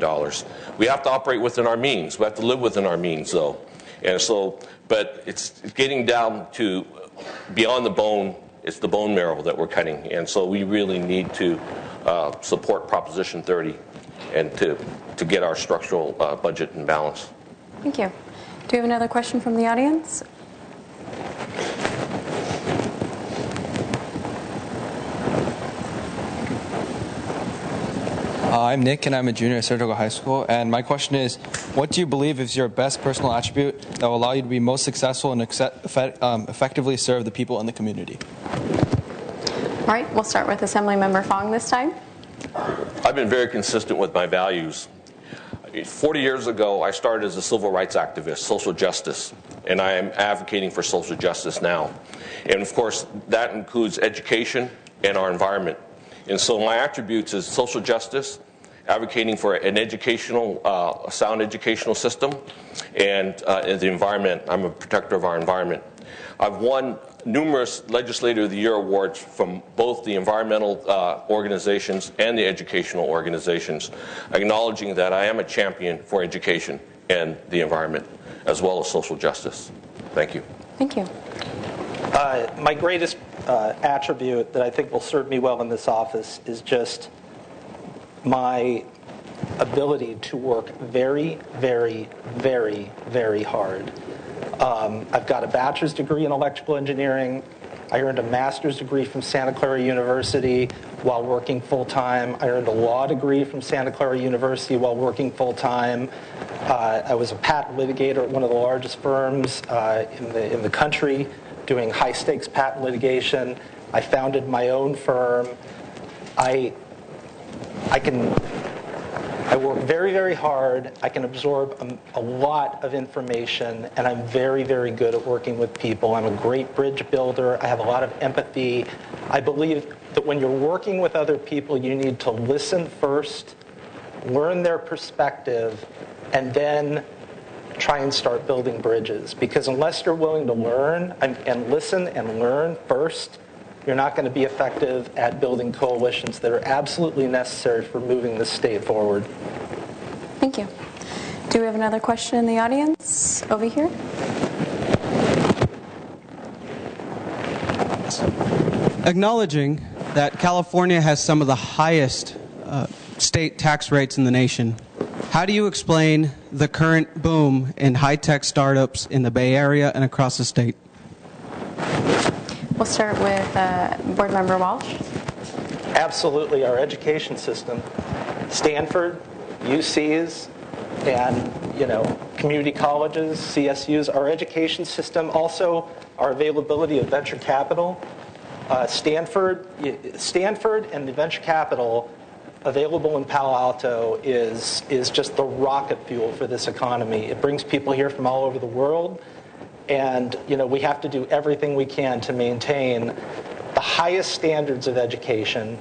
We have to operate within our means. We have to live within our means, though. And so, but it's getting down to beyond the bone. It's the bone marrow that we're cutting. And so we really need to support Proposition 30 and to get our structural budget in balance. Thank you. Do we have another question from the audience? I'm Nick, and I'm a junior at Saratoga High School. And my question is, what do you believe is your best personal attribute that will allow you to be most successful and effectively serve the people in the community? All right, we'll start with Assemblymember Fong this time. I've been very consistent with my values. 40 years ago, I started as a civil rights activist, social justice, and I am advocating for social justice now. And of course, that includes education and our environment. And so my attributes is social justice, advocating for an educational, a sound educational system, and the environment. I'm a protector of our environment. I've won numerous Legislator of the Year awards from both the environmental organizations and the educational organizations, acknowledging that I am a champion for education and the environment, as well as social justice. Thank you. Thank you. My greatest attribute that I think will serve me well in this office is just my ability to work very, very, very, very hard. I've got a bachelor's degree in electrical engineering. I earned a master's degree from Santa Clara University while working full-time. I earned a law degree from Santa Clara University while working full-time. I was a patent litigator at one of the largest firms in the country doing high-stakes patent litigation. I founded my own firm. I work very, very hard. I can absorb a lot of information, and I'm very, very good at working with people. I'm a great bridge builder. I have a lot of empathy. I believe that when you're working with other people, you need to listen first, learn their perspective, and then try and start building bridges. Because unless you're willing to learn and listen and learn first, you're not going to be effective at building coalitions that are absolutely necessary for moving the state forward. Thank you. Do we have another question in the audience? Over here. Acknowledging that California has some of the highest state tax rates in the nation, how do you explain the current boom in high-tech startups in the Bay Area and across the state? We'll start with Board Member Walsh. Absolutely, our education system, Stanford, UCs, and community colleges, CSUs, our education system, also our availability of venture capital. Stanford and the venture capital available in Palo Alto is just the rocket fuel for this economy. It brings people here from all over the world. And, we have to do everything we can to maintain the highest standards of education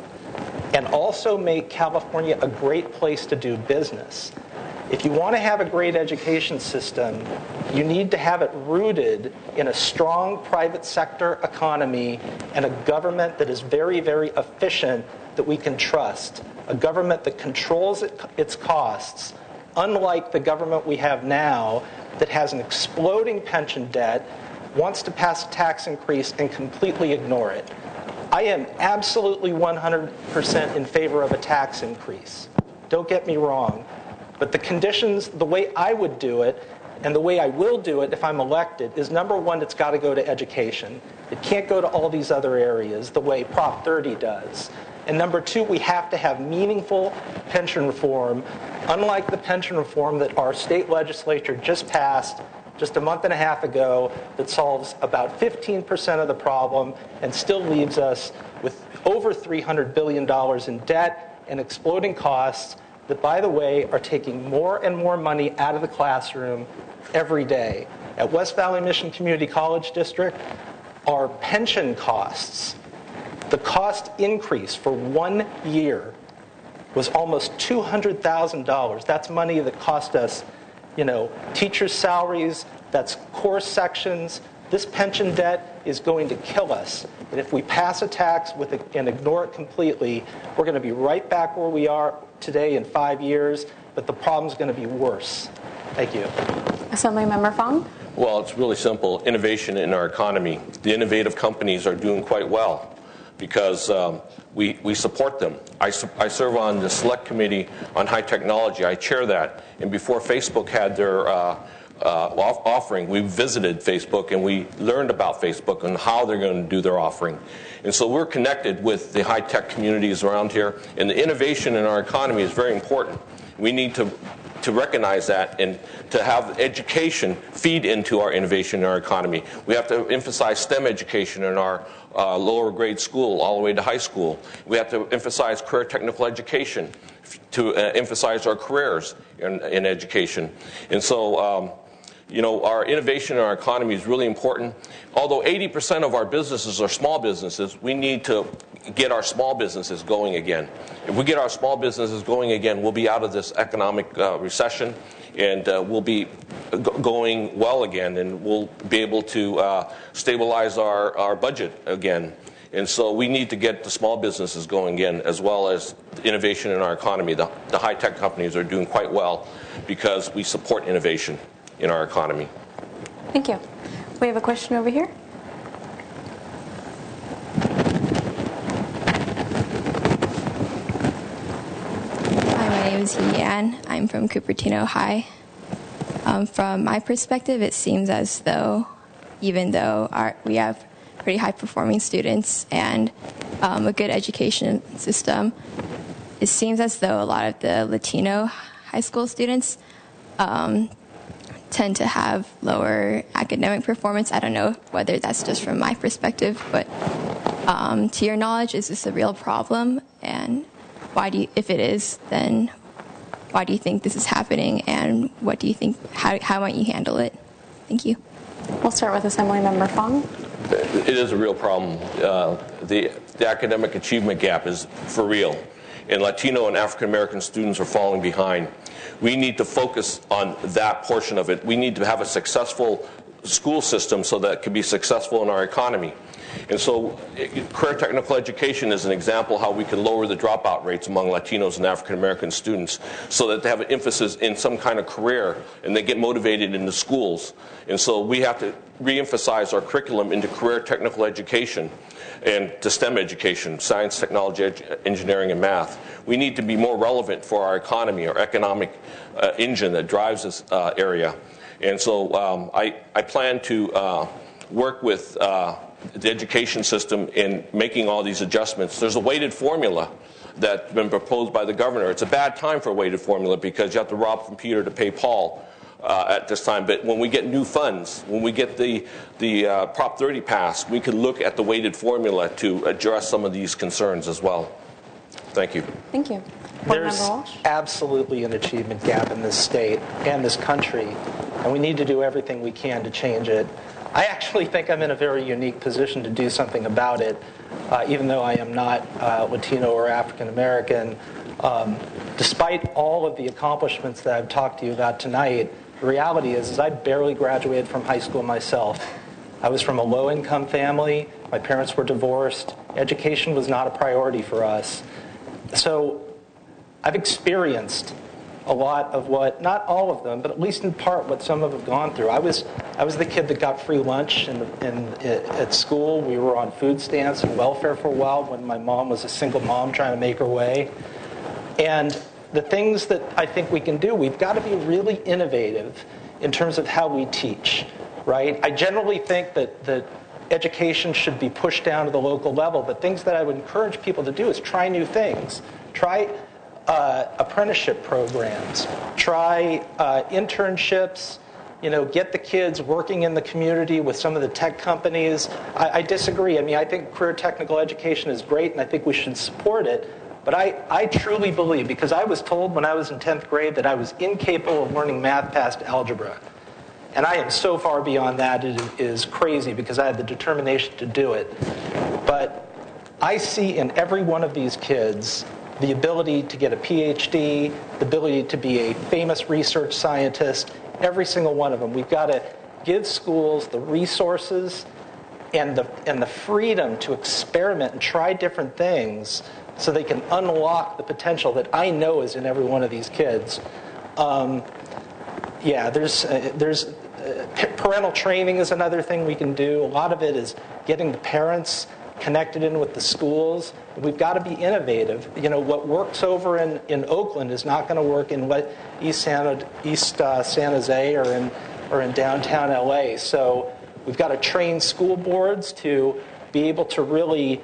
and also make California a great place to do business. If you want to have a great education system, you need to have it rooted in a strong private sector economy and a government that is very, very efficient that we can trust, a government that controls its costs, unlike the government we have now that has an exploding pension debt, wants to pass a tax increase and completely ignore it. I am absolutely 100% in favor of a tax increase. Don't get me wrong. But the conditions, the way I would do it, and the way I will do it if I'm elected, is number one, it's got to go to education. It can't go to all these other areas the way Prop 30 does. And number two, we have to have meaningful pension reform, unlike the pension reform that our state legislature just passed just a month and a half ago that solves about 15% of the problem and still leaves us with over $300 billion in debt and exploding costs that, by the way, are taking more and more money out of the classroom every day. At West Valley Mission Community College District, our pension costs, the cost increase for 1 year was almost $200,000. That's money that cost us, teachers' salaries, that's course sections. This pension debt is going to kill us. And if we pass a tax and ignore it completely, we're going to be right back where we are today in 5 years, but the problem's going to be worse. Thank you. Assemblymember Fong. Well, it's really simple. Innovation in our economy. The innovative companies are doing quite well because we support them. I serve on the Select Committee on High Technology. I chair that. And before Facebook had their offering, we visited Facebook and we learned about Facebook and how they're going to do their offering. And so we're connected with the high-tech communities around here, and the innovation in our economy is very important. We need to recognize that and to have education feed into our innovation in our economy. We have to emphasize STEM education in our lower grade school all the way to high school. We have to emphasize career technical education to emphasize our careers in education. And so, our innovation in our economy is really important. Although 80% of our businesses are small businesses, we need to get our small businesses going again. If we get our small businesses going again, we'll be out of this economic recession, and we'll be going well again, and we'll be able to stabilize our budget again. And so we need to get the small businesses going again, as well as innovation in our economy. The high-tech companies are doing quite well because we support innovation in our economy. Thank you. We have a question over here. Hi, my name is Yan. I'm from Cupertino High. From my perspective, it seems as though, even though we have pretty high-performing students and a good education system, it seems as though a lot of the Latino high school students tend to have lower academic performance. I don't know whether that's just from my perspective, but to your knowledge, is this a real problem? And if it is, then why do you think this is happening? And what do you think? How might you handle it? Thank you. We'll start with Assembly Member Fong. It is a real problem. The academic achievement gap is for real, and Latino and African American students are falling behind. We need to focus on that portion of it. We need to have a successful school system so that it can be successful in our economy. And so career technical education is an example how we can lower the dropout rates among Latinos and African American students so that they have an emphasis in some kind of career and they get motivated in the schools. And so we have to re-emphasize our curriculum into career technical education and to STEM education, science, technology, engineering, and math. We need to be more relevant for our economy, our economic engine that drives this area. And so I plan to work with the education system in making all these adjustments. There's a weighted formula that's been proposed by the governor. It's a bad time for a weighted formula because you have to rob from Peter to pay Paul at this time. But when we get new funds, when we get the Prop 30 passed, we can look at the weighted formula to address some of these concerns as well. Thank you. Thank you. There's absolutely an achievement gap in this state and this country, and we need to do everything we can to change it. I actually think I'm in a very unique position to do something about it, even though I am not Latino or African American. Despite all of the accomplishments that I've talked to you about tonight, the reality is I barely graduated from high school myself. I was from a low-income family. My parents were divorced. Education was not a priority for us. So I've experienced a lot of what, not all of them, but at least in part what some of them have gone through. I was the kid that got free lunch at school. We were on food stamps and welfare for a while when my mom was a single mom trying to make her way. And the things that I think we can do, we've got to be really innovative in terms of how we teach, right? I generally think that education should be pushed down to the local level, but things that I would encourage people to do is try new things. Try apprenticeship programs, try internships, get the kids working in the community with some of the tech companies. I disagree. I mean, I think career technical education is great, and I think we should support it. But I truly believe, because I was told when I was in 10th grade that I was incapable of learning math past algebra. And I am so far beyond that, it is crazy, because I had the determination to do it. But I see in every one of these kids the ability to get a PhD, the ability to be a famous research scientist, every single one of them. We've got to give schools the resources and the freedom to experiment and try different things so they can unlock the potential that I know is in every one of these kids. There's parental training is another thing we can do. A lot of it is getting the parents connected in with the schools. We've got to be innovative. What works over in Oakland is not going to work in East San Jose or in or in downtown LA. So we've got to train school boards to be able to really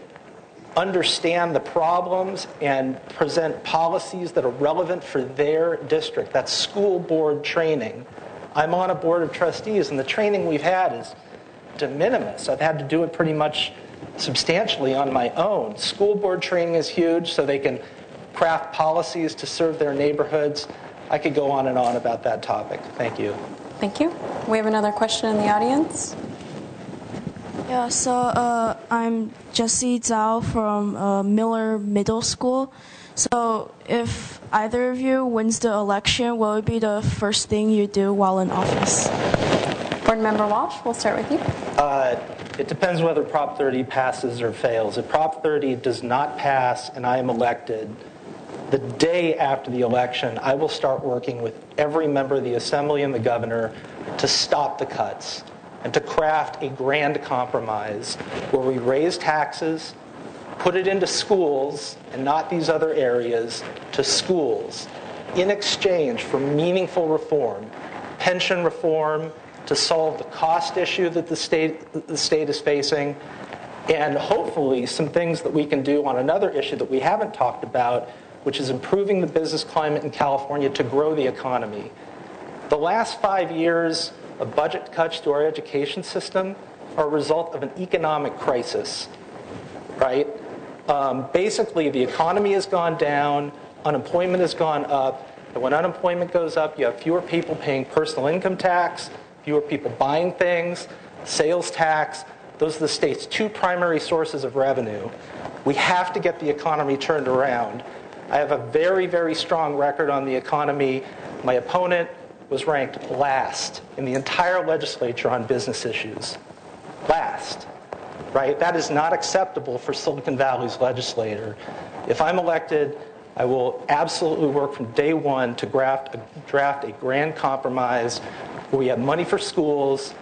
understand the problems and present policies that are relevant for their district. That's school board training. I'm on a board of trustees, and the training we've had is de minimis. I've had to do it pretty much substantially on my own. School board training is huge so they can craft policies to serve their neighborhoods. I could go on and on about that topic. Thank you. Thank you. We have another question in the audience. Yeah, so I'm Jesse Zhao from Miller Middle School. So if either of you wins the election, what would be the first thing you do while in office? Board Member Walsh, we'll start with you. It depends whether Prop 30 passes or fails. If Prop 30 does not pass and I am elected, the day after the election, I will start working with every member of the Assembly and the governor to stop the cuts and to craft a grand compromise where we raise taxes, put it into schools, and not these other areas, to schools, in exchange for meaningful reform, pension reform, to solve the cost issue that the state is facing, and hopefully some things that we can do on another issue that we haven't talked about, which is improving the business climate in California to grow the economy. The last 5 years of budget cuts to our education system are a result of an economic crisis, right? Basically, the economy has gone down, unemployment has gone up, and when unemployment goes up, you have fewer people paying personal income tax, fewer people buying things, sales tax. Those are the state's two primary sources of revenue. We have to get the economy turned around. I have a very, very strong record on the economy. My opponent was ranked last in the entire legislature on business issues. Last, right? That is not acceptable for Silicon Valley's legislator. If I'm elected, I will absolutely work from day one to draft a grand compromise where we have money for schools,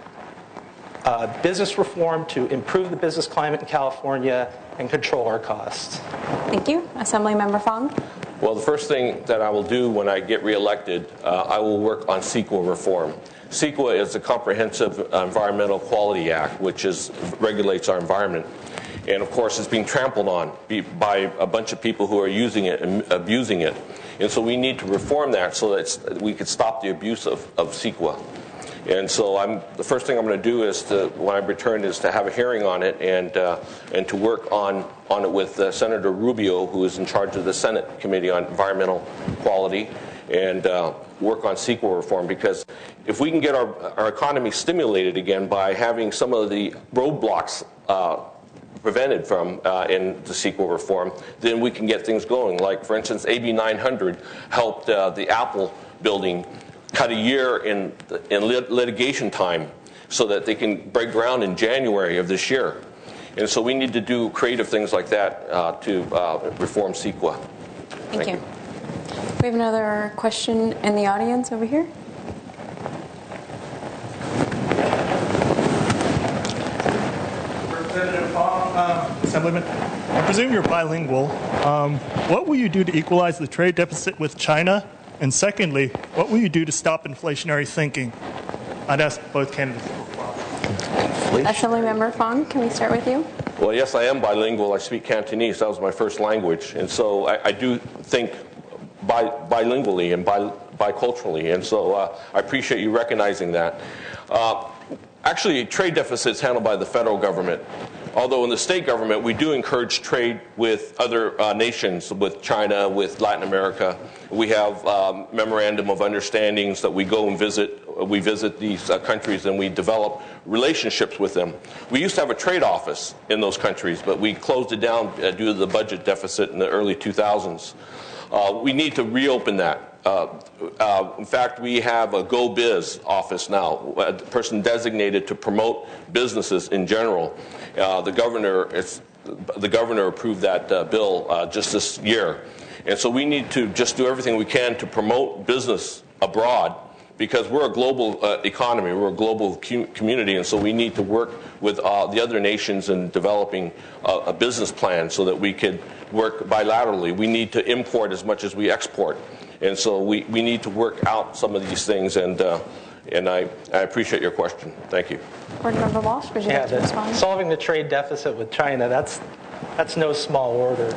business reform to improve the business climate in California, and control our costs. Thank you. Assemblymember Fong. Well, the first thing that I will do when I get reelected, I will work on CEQA reform. CEQA is the Comprehensive Environmental Quality Act, which regulates our environment. And, of course, it's being trampled on by a bunch of people who are using it and abusing it. And so we need to reform that so that we could stop the abuse of CEQA. And so the first thing I'm going to do is when I return is to have a hearing on it and to work on it with Senator Rubio, who is in charge of the Senate Committee on Environmental Quality, and work on CEQA reform. Because if we can get our economy stimulated again by having some of the roadblocks prevented from in the CEQA reform, then we can get things going. Like, for instance, AB 900 helped the Apple building cut a year in litigation time so that they can break ground in January of this year. And so we need to do creative things like that to reform CEQA. Thank you. We have another question in the audience over here. Representative Fong, Assemblyman, I presume you're bilingual. What will you do to equalize the trade deficit with China? And secondly, what will you do to stop inflationary thinking? I'd ask both candidates to reply. Assemblymember Fong, can we start with you? Well, yes, I am bilingual. I speak Cantonese. That was my first language. And so I do think bilingually and biculturally. And so I appreciate you recognizing that. Actually, trade deficit is handled by the federal government. Although in the state government, we do encourage trade with other nations, with China, with Latin America. We have memorandum of understandings that we go and visit. We visit these countries and we develop relationships with them. We used to have a trade office in those countries, but we closed it down due to the budget deficit in the early 2000s. We need to reopen that. In fact, we have a Go Biz office now, a person designated to promote businesses in general. The governor approved that bill just this year. And so we need to just do everything we can to promote business abroad, because we're a global economy, we're a global community, and so we need to work with the other nations in developing a business plan so that we could work bilaterally. We need to import as much as we export. And so we need to work out some of these things, and And I appreciate your question. Thank you. Board Member Walsh, would you like to respond? Solving the trade deficit with China, that's no small order.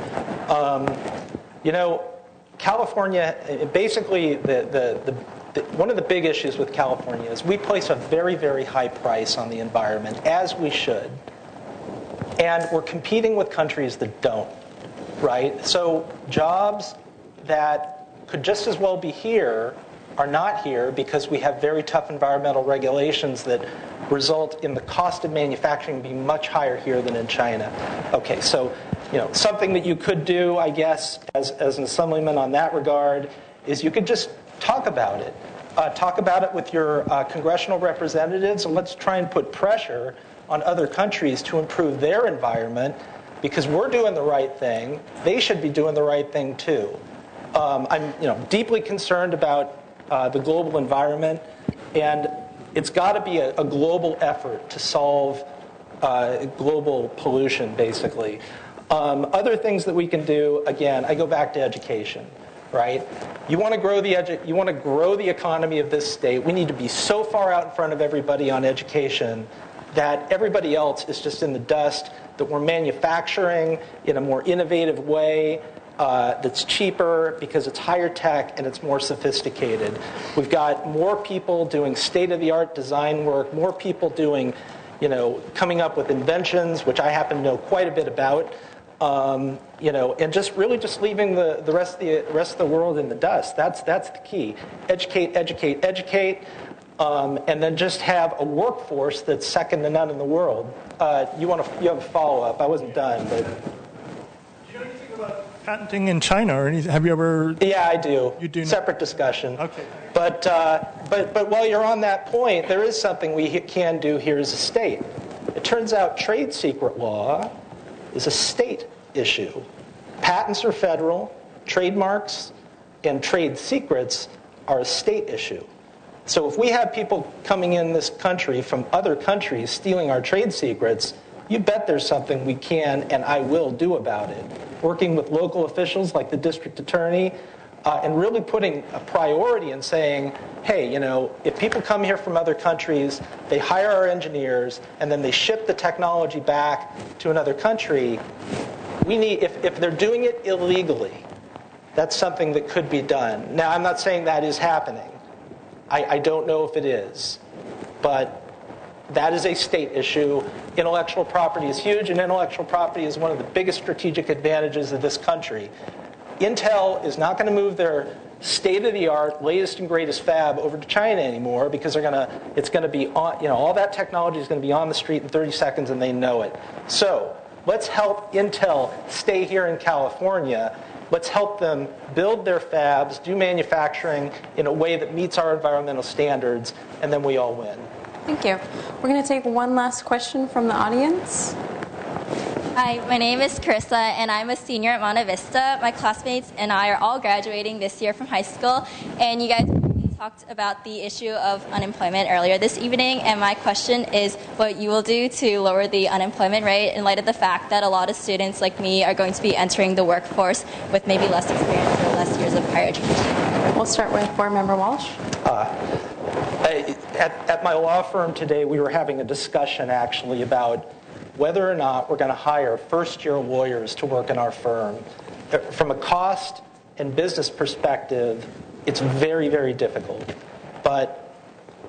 California, basically, one of the big issues with California is we place a very, very high price on the environment, as we should. And we're competing with countries that don't, right? So jobs that could just as well be here are not here because we have very tough environmental regulations that result in the cost of manufacturing being much higher here than in China. Okay, so something that you could do, I guess, as an assemblyman on that regard, is you could just talk about it. Talk about it with your congressional representatives, and let's try and put pressure on other countries to improve their environment, because we're doing the right thing. They should be doing the right thing too. I'm deeply concerned about the global environment, and it's got to be a global effort to solve global pollution, basically. Other things that we can do, again, I go back to education, right? You want to grow the economy of this state. We need to be so far out in front of everybody on education that everybody else is just in the dust, that we're manufacturing in a more innovative way that's cheaper because it's higher tech and it's more sophisticated. We've got more people doing state-of-the-art design work, more people doing, coming up with inventions, which I happen to know quite a bit about, and just leaving the rest of the world in the dust. That's the key. Educate, educate, educate. And then just have a workforce that's second to none in the world. You have a follow-up? I wasn't done, but. Do you know anything about patenting in China, or have you ever? Yeah, I do. You do. Separate discussion. Okay. But while you're on that point, there is something we can do here as a state. It turns out trade secret law is a state issue. Patents are federal. Trademarks and trade secrets are a state issue. So if we have people coming in this country from other countries stealing our trade secrets, you bet there's something we can and I will do about it. Working with local officials like the district attorney and really putting a priority in saying, hey, if people come here from other countries, they hire our engineers, and then they ship the technology back to another country, we need, if they're doing it illegally, that's something that could be done. Now, I'm not saying that is happening. I don't know if it is, but that is a state issue. Intellectual property is huge, and intellectual property is one of the biggest strategic advantages of this country. Intel is not going to move their state-of-the-art, latest and greatest fab over to China anymore because it's going to be on, all that technology is going to be on the street in 30 seconds, and they know it. So let's help Intel stay here in California. Let's help them build their fabs, do manufacturing in a way that meets our environmental standards, and then we all win. Thank you. We're going to take one last question from the audience. Hi, my name is Carissa, and I'm a senior at Monte Vista. My classmates and I are all graduating this year from high school, and you guys talked about the issue of unemployment earlier this evening, and my question is what you will do to lower the unemployment rate in light of the fact that a lot of students like me are going to be entering the workforce with maybe less experience or less years of higher education. We'll start with Board Member Walsh. At my law firm today, we were having a discussion actually about whether or not we're going to hire first-year lawyers to work in our firm. From a cost and business perspective, it's very, very difficult. But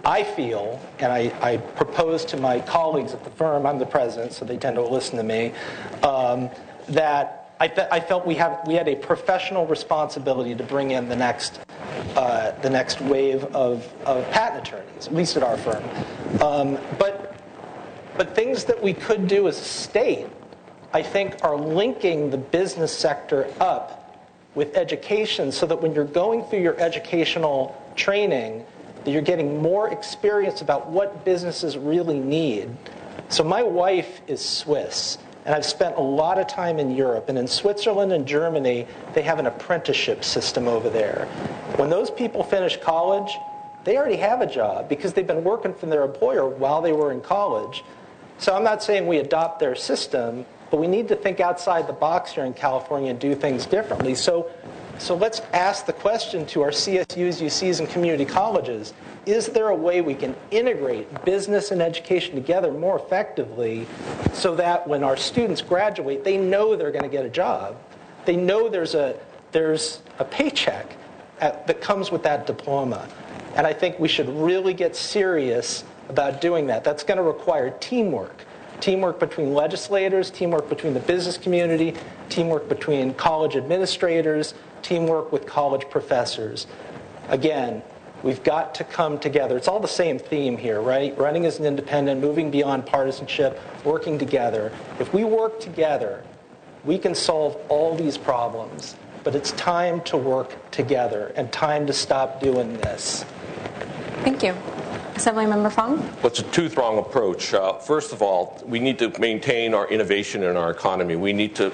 I feel, and I propose to my colleagues at the firm, I'm the president, so they tend to listen to me, that I felt we had a professional responsibility to bring in the next wave of patent attorneys, at least at our firm. But things that we could do as a state, I think, are linking the business sector up with education so that when you're going through your educational training, that you're getting more experience about what businesses really need. So my wife is Swiss, and I've spent a lot of time in Europe. And in Switzerland and Germany, they have an apprenticeship system over there. When those people finish college, they already have a job because they've been working for their employer while they were in college. So I'm not saying we adopt their system, but we need to think outside the box here in California and do things differently. So So let's ask the question to our CSUs, UCs, and community colleges. Is there a way we can integrate business and education together more effectively so that when our students graduate, they know they're going to get a job? They know there's a paycheck that comes with that diploma. And I think we should really get serious about doing that. That's going to require teamwork. Teamwork between legislators, teamwork between the business community, teamwork between college administrators, teamwork with college professors. Again, we've got to come together. It's all the same theme here, right? Running as an independent, moving beyond partisanship, working together. If we work together, we can solve all these problems. But it's time to work together and time to stop doing this. Thank you. Assemblymember Fong? Well, it's a two-pronged approach. First of all, we need to maintain our innovation in our economy. We need to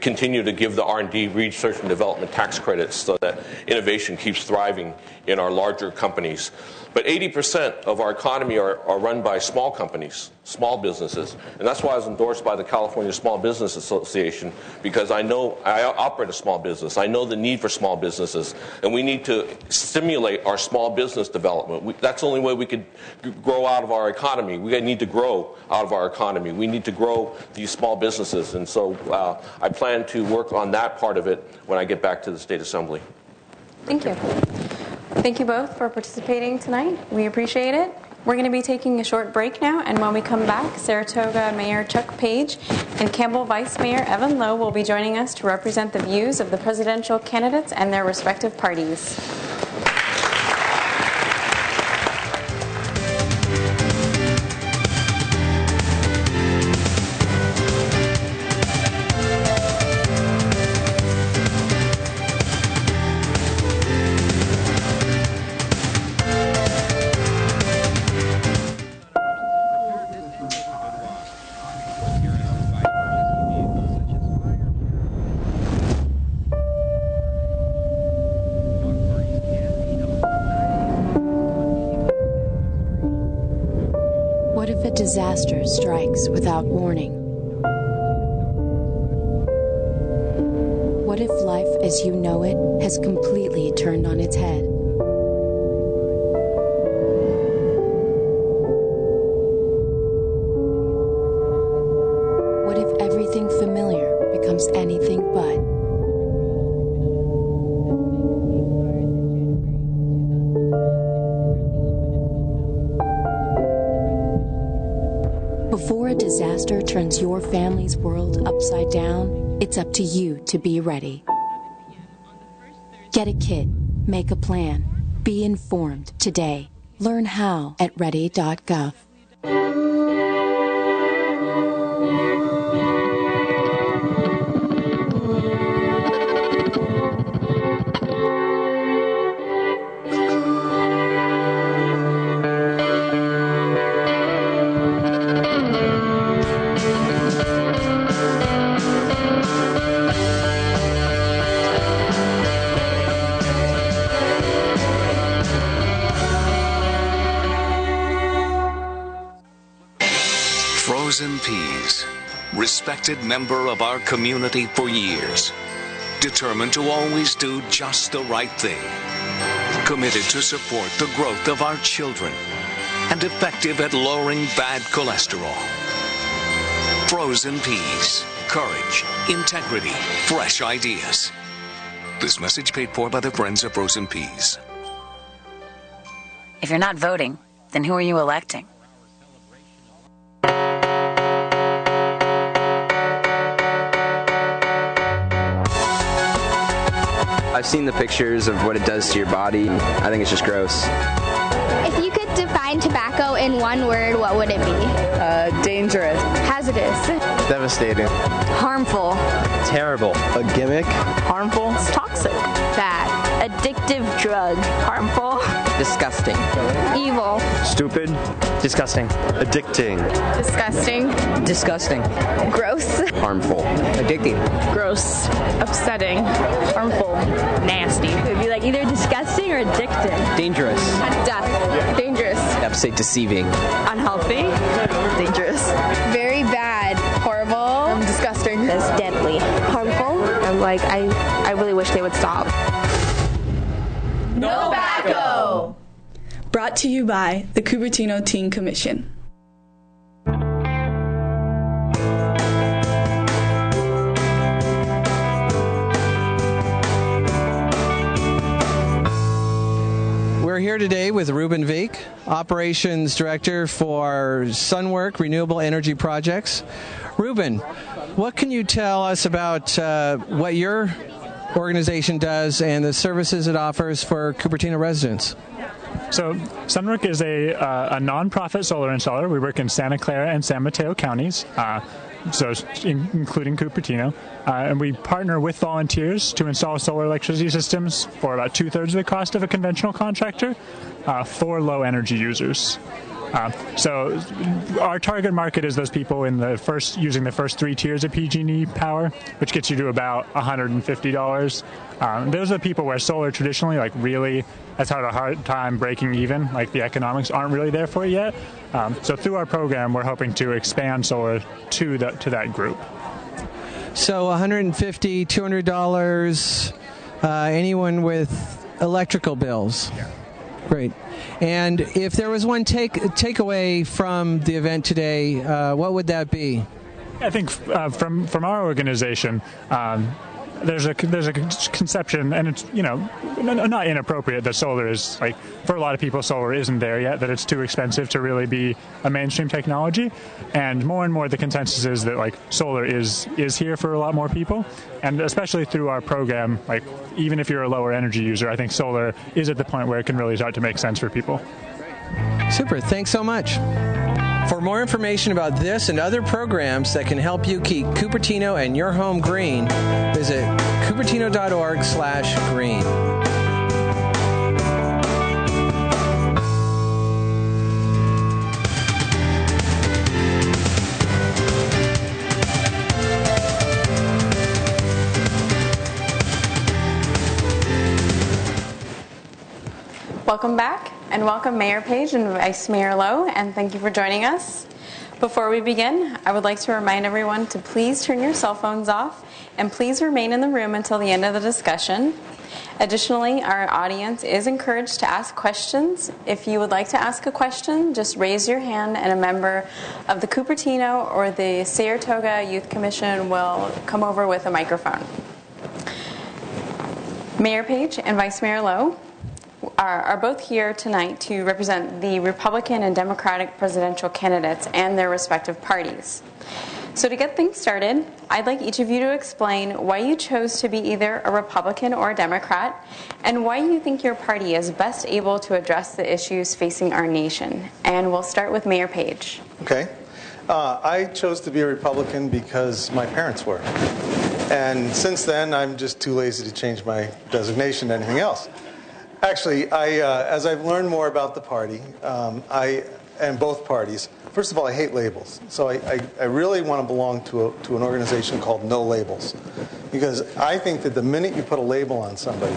continue to give the R&D, research and development tax credits so that innovation keeps thriving in our larger companies. But 80% of our economy are run by small companies, small businesses. And that's why I was endorsed by the California Small Business Association, because I operate a small business. I know the need for small businesses. And we need to stimulate our small business development. That's the only way we could grow out of our economy. We need to grow out of our economy. We need to grow these small businesses. And so I plan to work on that part of it when I get back to the State Assembly. Thank you. Thank you both for participating tonight. We appreciate it. We're going to be taking a short break now, and when we come back, Saratoga Mayor Chuck Page and Campbell Vice Mayor Evan Lowe will be joining us to represent the views of the presidential candidates and their respective parties. Disaster strikes without warning? What if life as you know it has completely turned on its head? What if everything familiar becomes anything but? Before a disaster turns your family's world upside down, it's up to you to be ready. Get a kit, make a plan, be informed today. Learn how at ready.gov. Frozen Peas, respected member of our community for years, determined to always do just the right thing, committed to support the growth of our children, and effective at lowering bad cholesterol. Frozen Peas, courage, integrity, fresh ideas. This message paid for by the Friends of Frozen Peas. If you're not voting, then who are you electing? I've seen the pictures of what it does to your body. I think it's just gross. If you could define tobacco in one word, what would it be? Dangerous. Hazardous. Devastating. Harmful. Terrible. A gimmick. Harmful. It's toxic. Bad. Addictive drug. Harmful. Disgusting. Evil. Stupid. Disgusting. Addicting. Disgusting. Disgusting. Gross. Harmful. Addicting. Gross. Upsetting. Harmful. Nasty. It would be like either disgusting or addictive. Dangerous. Death. Dangerous. I'd say deceiving. Unhealthy. Dangerous. Very bad. Horrible. Disgusting. That's deadly. Harmful. Like, I really wish they would stop. No tobacco! Brought to you by the Cupertino Teen Commission. We're here today with Ruben Veek, Operations Director for Sunwork Renewable Energy Projects. Ruben, what can you tell us about what your organization does and the services it offers for Cupertino residents? So Sunwork is a nonprofit solar installer. We work in Santa Clara and San Mateo counties, including Cupertino. And we partner with volunteers to install solar electricity systems for about 2/3 of the cost of a conventional contractor for low energy users. So our target market is those people using the first 3 tiers of PG&E power, which gets you to about $150. Those are the people where solar traditionally really has had a hard time breaking even. Like, the economics aren't really there for it yet. So through our program, we're hoping to expand solar to that group. So $150, $200, anyone with electrical bills. Yeah. Great. And if there was one takeaway from the event today, what would that be? I think from our organization, there's a conception, and it's not inappropriate, that solar is, for a lot of people, solar isn't there yet, that it's too expensive to really be a mainstream technology. And more the consensus is that solar is here for a lot more people, and especially through our program, even if you're a lower energy user, I think solar is at the point where it can really start to make sense for people. Super. Thanks so much. For more information about this and other programs that can help you keep Cupertino and your home green, visit cupertino.org/green. Welcome back, and welcome Mayor Page and Vice Mayor Lowe, and thank you for joining us. Before we begin, I would like to remind everyone to please turn your cell phones off, and please remain in the room until the end of the discussion. Additionally, our audience is encouraged to ask questions. If you would like to ask a question, just raise your hand, and a member of the Cupertino or the Saratoga Youth Commission will come over with a microphone. Mayor Page and Vice Mayor Lowe are both here tonight to represent the Republican and Democratic presidential candidates and their respective parties. So to get things started, I'd like each of you to explain why you chose to be either a Republican or a Democrat, and why you think your party is best able to address the issues facing our nation. And we'll start with Mayor Page. Okay. I chose to be a Republican because my parents were. And since then, I'm just too lazy to change my designation to anything else. Actually, as I've learned more about the party, and both parties, first of all, I hate labels. So I really want to belong to an organization called No Labels. Because I think that the minute you put a label on somebody,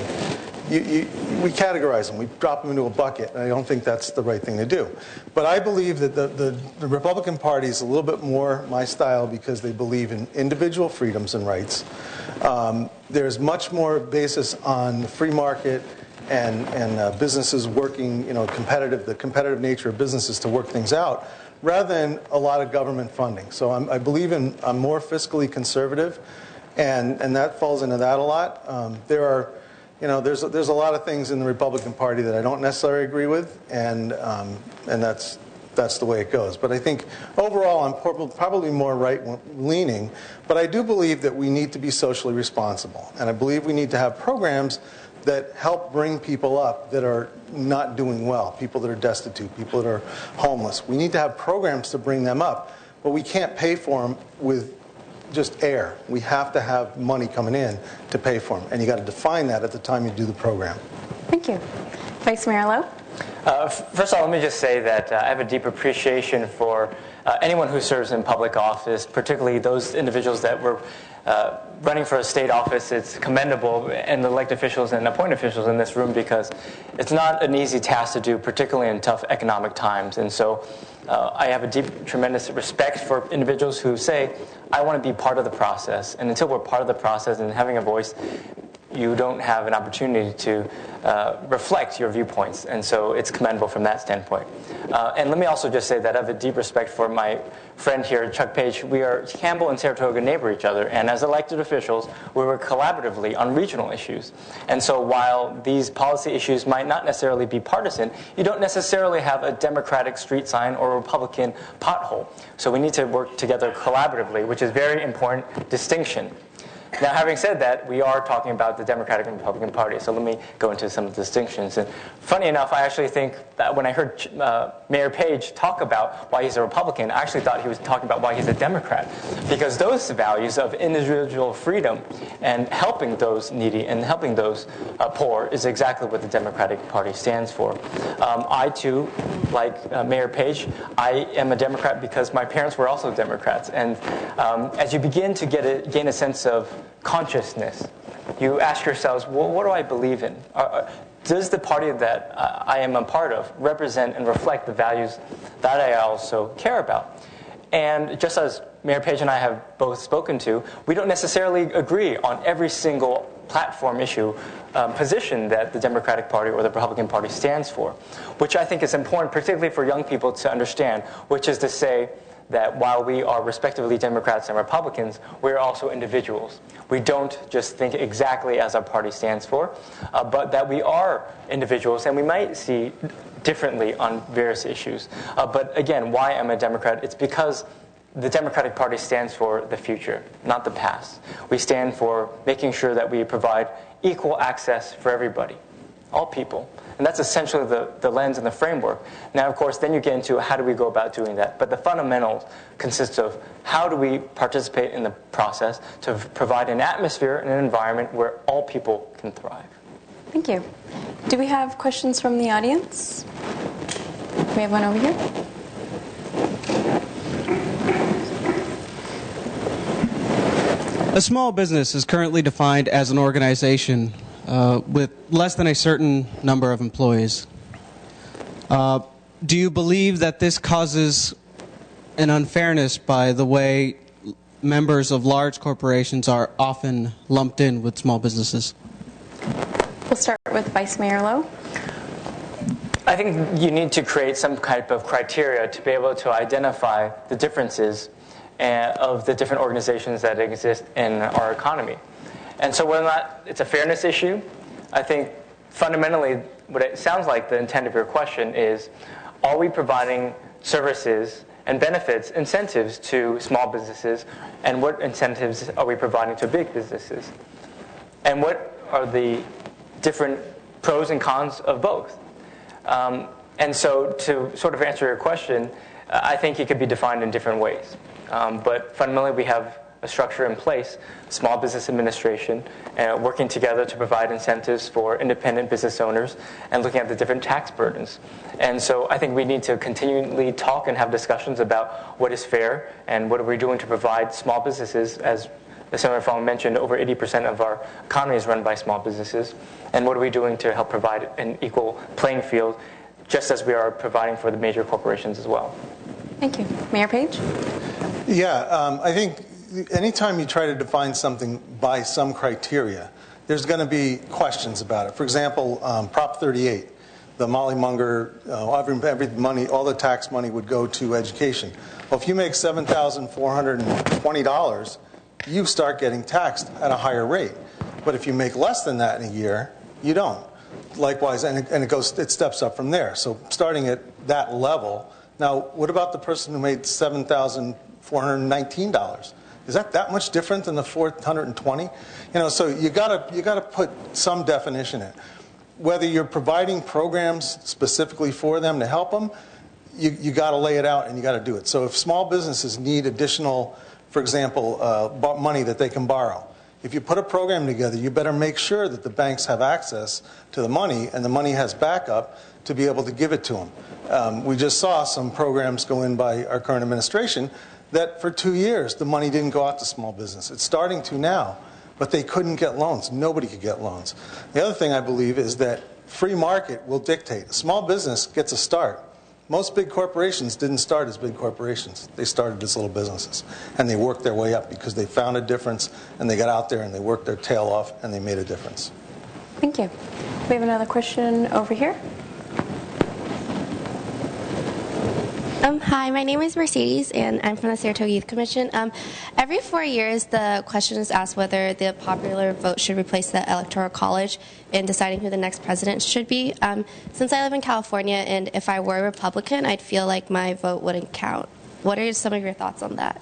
we categorize them. We drop them into a bucket, and I don't think that's the right thing to do. But I believe that the Republican Party is a little bit more my style because they believe in individual freedoms and rights. There's much more basis on the free market and businesses working, the competitive nature of businesses to work things out, rather than a lot of government funding. So I believe I'm more fiscally conservative, and that falls into that a lot. There's a lot of things in the Republican Party that I don't necessarily agree with, and that's the way it goes. But I think overall I'm probably more right-leaning, but I do believe that we need to be socially responsible, and I believe we need to have programs that help bring people up that are not doing well, people that are destitute, people that are homeless. We need to have programs to bring them up, but we can't pay for them with just air. We have to have money coming in to pay for them, and you got to define that at the time you do the program. Thank you. Vice Mayor Lowe? First of all, let me just say that I have a deep appreciation for anyone who serves in public office, particularly those individuals that were running for a state office. It's commendable, and elect officials and appoint officials in this room, because it's not an easy task to do, particularly in tough economic times. And so I have a deep, tremendous respect for individuals who say, I want to be part of the process. And until we're part of the process and having a voice, you don't have an opportunity to reflect your viewpoints. And so it's commendable from that standpoint. And let me also just say that I have a deep respect for my friend here, Chuck Page. Campbell and Saratoga neighbor each other, and as elected officials, we work collaboratively on regional issues. And so while these policy issues might not necessarily be partisan, you don't necessarily have a Democratic street sign or a Republican pothole. So we need to work together collaboratively, which is a very important distinction. Now, having said that, we are talking about the Democratic and Republican Party, so let me go into some of the distinctions. And funny enough, I actually think that when I heard Mayor Page talk about why he's a Republican, I actually thought he was talking about why he's a Democrat, because those values of individual freedom and helping those needy and helping those poor is exactly what the Democratic Party stands for. I, too, like Mayor Page, I am a Democrat because my parents were also Democrats. And as you begin to gain a sense of consciousness, you ask yourselves, well, what do I believe in? Does the party that I am a part of represent and reflect the values that I also care about? And just as Mayor Page and I have both spoken to, we don't necessarily agree on every single platform issue position that the Democratic Party or the Republican Party stands for, which I think is important, particularly for young people to understand, which is to say that while we are respectively Democrats and Republicans, we're also individuals. We don't just think exactly as our party stands for, but that we are individuals, and we might see differently on various issues. But again, why I'm a Democrat? It's because the Democratic Party stands for the future, not the past. We stand for making sure that we provide equal access for everybody, all people. And that's essentially the lens and the framework. Now, of course, then you get into how do we go about doing that. But the fundamentals consist of how do we participate in the process to provide an atmosphere and an environment where all people can thrive. Thank you. Do we have questions from the audience? We have one over here. A small business is currently defined as an organization with less than a certain number of employees. Do you believe that this causes an unfairness by the way members of large corporations are often lumped in with small businesses? We'll start with Vice Mayor Lowe. I think you need to create some type of criteria to be able to identify the differences of the different organizations that exist in our economy. And so whether or not it's a fairness issue, I think fundamentally what it sounds like the intent of your question is, are we providing services and benefits, incentives to small businesses, and what incentives are we providing to big businesses? And what are the different pros and cons of both? And so to sort of answer your question, I think it could be defined in different ways. But fundamentally we have a structure in place, Small Business Administration, working together to provide incentives for independent business owners and looking at the different tax burdens. And so I think we need to continually talk and have discussions about what is fair and what are we doing to provide small businesses. As Senator Fong mentioned, over 80% of our economy is run by small businesses. And what are we doing to help provide an equal playing field, just as we are providing for the major corporations as well. Thank you. Mayor Page? Yeah, I think anytime you try to define something by some criteria, there's going to be questions about it. For example, Prop 38, the Molly Munger, every money, all the tax money would go to education. Well, if you make $7,420, you start getting taxed at a higher rate. But if you make less than that in a year, you don't. Likewise, and it steps up from there. So starting at that level. Now, what about the person who made $7,419? Is that much different than the $420? So you gotta put some definition in it. Whether you're providing programs specifically for them to help them, you got to lay it out and you got to do it. So if small businesses need additional, for example, money that they can borrow, if you put a program together, you better make sure that the banks have access to the money and the money has backup to be able to give it to them. We just saw some programs go in by our current administration that for 2 years the money didn't go out to small business. It's starting to now, but they couldn't get loans. Nobody could get loans. The other thing I believe is that free market will dictate. A small business gets a start. Most big corporations didn't start as big corporations. They started as little businesses. And they worked their way up because they found a difference and they got out there and they worked their tail off and they made a difference. Thank you. We have another question over here. Hi, my name is Mercedes, and I'm from the Saratoga Youth Commission. Every 4 years, the question is asked whether the popular vote should replace the Electoral College in deciding who the next president should be. Since I live in California, and if I were a Republican, I'd feel like my vote wouldn't count. What are some of your thoughts on that?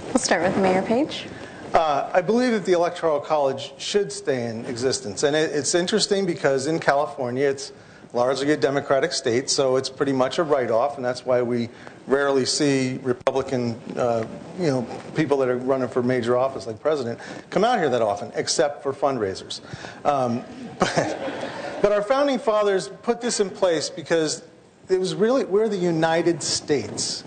We'll start with Mayor Page. I believe that the Electoral College should stay in existence. And it's interesting because in California, it's largely a Democratic state, so it's pretty much a write-off, and that's why we rarely see Republican people that are running for major office like president come out here that often, except for fundraisers. But our founding fathers put this in place because it was really, we're the United States.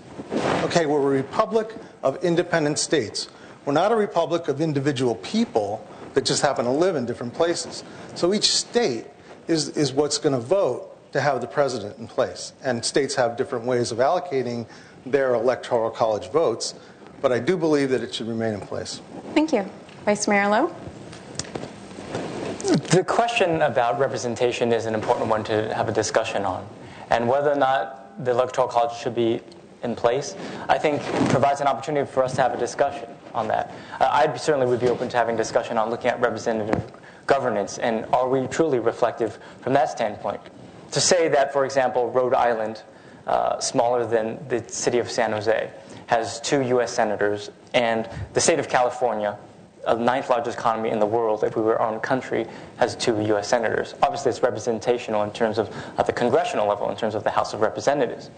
Okay, we're a republic of independent states. We're not a republic of individual people that just happen to live in different places. So each state is what's going to vote to have the president in place. And states have different ways of allocating their electoral college votes, but I do believe that it should remain in place. Thank you. Vice Mayor Lowe? The question about representation is an important one to have a discussion on. And whether or not the Electoral College should be in place, I think provides an opportunity for us to have a discussion on that. I certainly would be open to having discussion on looking at representative governance, and are we truly reflective from that standpoint? To say that, for example, Rhode Island, smaller than the city of San Jose, has 2 U.S. senators, and the state of California, the 9th largest economy in the world, if we were our own country, has 2 U.S. senators. Obviously, it's representational in terms of at the congressional level, in terms of the House of Representatives.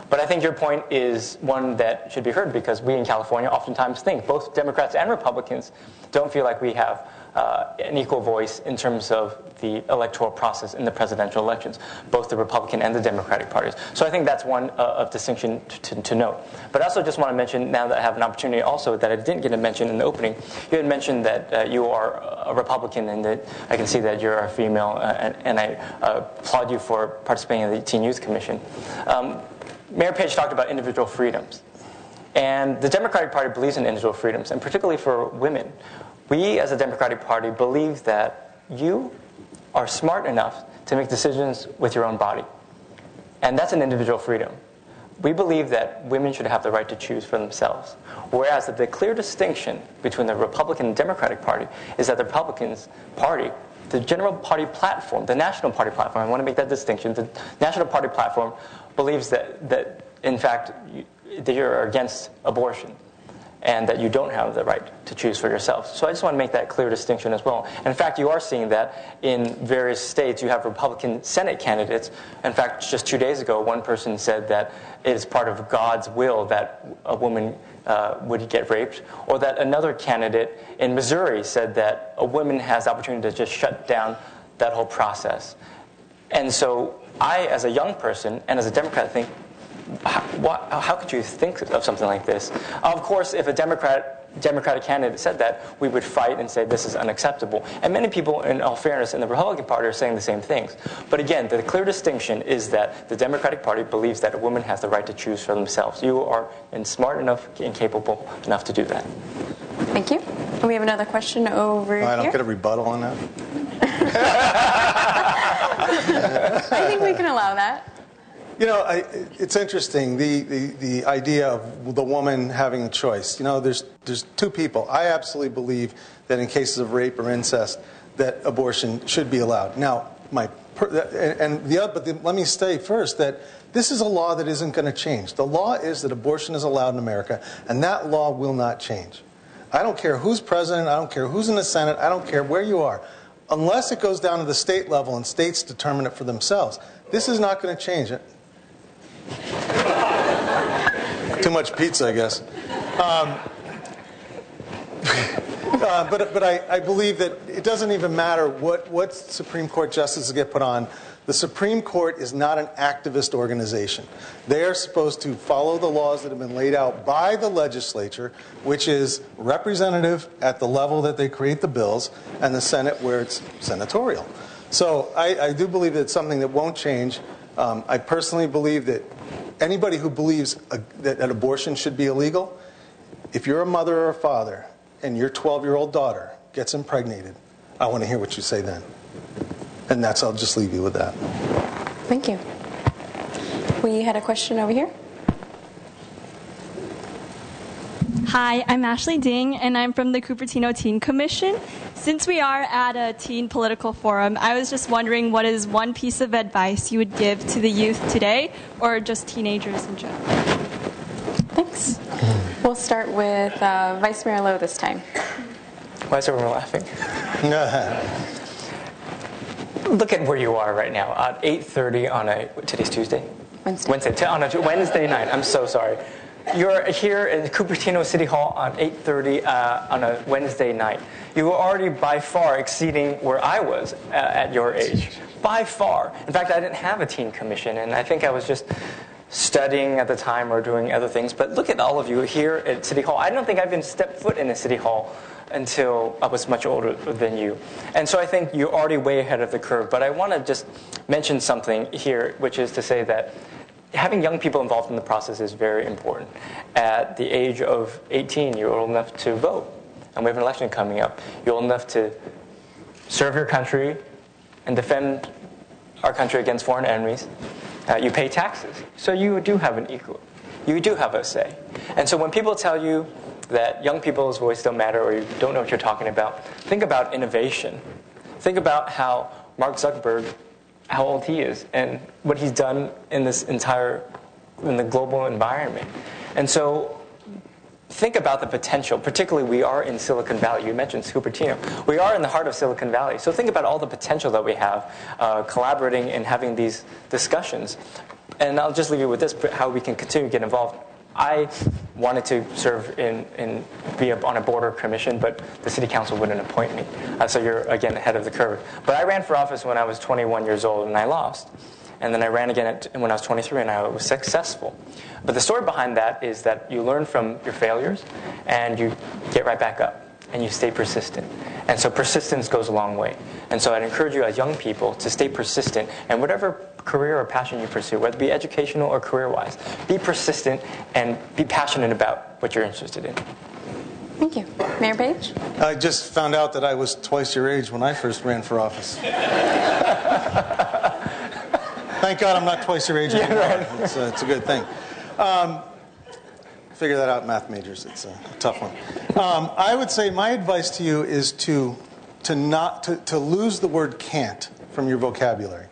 But I think your point is one that should be heard, because we in California oftentimes think, both Democrats and Republicans, don't feel like we have an equal voice in terms of the electoral process in the presidential elections, both the Republican and the Democratic parties. So I think that's one of distinction to note. But I also just want to mention, now that I have an opportunity also, that I didn't get to mention in the opening, you had mentioned that you are a Republican, and that I can see that you're a female, and I applaud you for participating in the Teen Youth Commission. Mayor Page talked about individual freedoms. And the Democratic Party believes in individual freedoms, and particularly for women. We, as a Democratic Party, believe that you are smart enough to make decisions with your own body. And that's an individual freedom. We believe that women should have the right to choose for themselves. Whereas the clear distinction between the Republican and Democratic Party is that the Republicans Party, the general party platform, the National Party platform, I want to make that distinction, the National Party platform believes that in fact, that you're against abortion, and that you don't have the right to choose for yourself. So I just want to make that clear distinction as well. And in fact, you are seeing that in various states. You have Republican Senate candidates. In fact, just 2 days ago, one person said that it is part of God's will that a woman would get raped, or that another candidate in Missouri said that a woman has the opportunity to just shut down that whole process. And so I, as a young person, and as a Democrat, think, how could you think of something like this? Of course, if a Democratic candidate said that, we would fight and say this is unacceptable. And many people, in all fairness, in the Republican Party are saying the same things. But again, the clear distinction is that the Democratic Party believes that a woman has the right to choose for themselves. You are smart enough and capable enough to do that. Thank you. And we have another question over here. I don't get a rebuttal on that. I think we can allow that. You know, it's interesting, the idea of the woman having a choice. You know, there's 2 people. I absolutely believe that in cases of rape or incest, that abortion should be allowed. Now, let me say first that this is a law that isn't going to change. The law is that abortion is allowed in America, and that law will not change. I don't care who's president. I don't care who's in the Senate. I don't care where you are. Unless it goes down to the state level and states determine it for themselves, this is not going to change it. Too much pizza, I guess. But I believe that it doesn't even matter what Supreme Court justices get put on. The Supreme Court is not an activist organization. They are supposed to follow the laws that have been laid out by the legislature, which is representative at the level that they create the bills, and the Senate where it's senatorial. So I do believe that it's something that won't change. I personally believe that anybody who believes that abortion should be illegal, if you're a mother or a father and your 12-year-old daughter gets impregnated, I want to hear what you say then. And I'll just leave you with that. Thank you. We had a question over here. Hi, I'm Ashley Ding, and I'm from the Cupertino Teen Commission. Since we are at a teen political forum, I was just wondering what is one piece of advice you would give to the youth today, or just teenagers in general? Thanks. We'll start with Vice Mayor Lowe this time. Why is everyone laughing? Look at where you are right now. At 8:30 on today's Tuesday? Wednesday. On a Wednesday night. I'm so sorry. You're here in Cupertino City Hall on 8:30 on a Wednesday night. You are already by far exceeding where I was at your age. By far. In fact, I didn't have a teen commission, and I think I was just studying at the time or doing other things. But look at all of you here at City Hall. I don't think I've even stepped foot in a City Hall until I was much older than you. And so I think you're already way ahead of the curve. But I want to just mention something here, which is to say that having young people involved in the process is very important. At the age of 18, you're old enough to vote. And we have an election coming up. You're old enough to serve your country and defend our country against foreign enemies. You pay taxes. So you do have an equal. You do have a say. And so when people tell you that young people's voice don't matter or you don't know what you're talking about, think about innovation. Think about how Mark Zuckerberg, how old he is, and what he's done in the global environment. And so think about the potential, particularly we are in Silicon Valley. You mentioned Cupertino. We are in the heart of Silicon Valley. So think about all the potential that we have collaborating and having these discussions. And I'll just leave you with this, how we can continue to get involved. I wanted to serve be on a border commission, but the city council wouldn't appoint me. So you're, again, ahead of the curve. But I ran for office when I was 21 years old, and I lost. And then I ran again when I was 23, and I was successful. But the story behind that is that you learn from your failures, and you get right back up, and you stay persistent. And so persistence goes a long way. And so I'd encourage you as young people to stay persistent, and whatever career or passion you pursue, whether it be educational or career-wise, be persistent and be passionate about what you're interested in. Thank you. Mayor Page? I just found out that I was twice your age when I first ran for office. Thank God I'm not twice your age anymore. Yeah, right. It's a good thing. Figure that out, math majors. It's a tough one. I would say my advice to you is to lose the word can't from your vocabulary.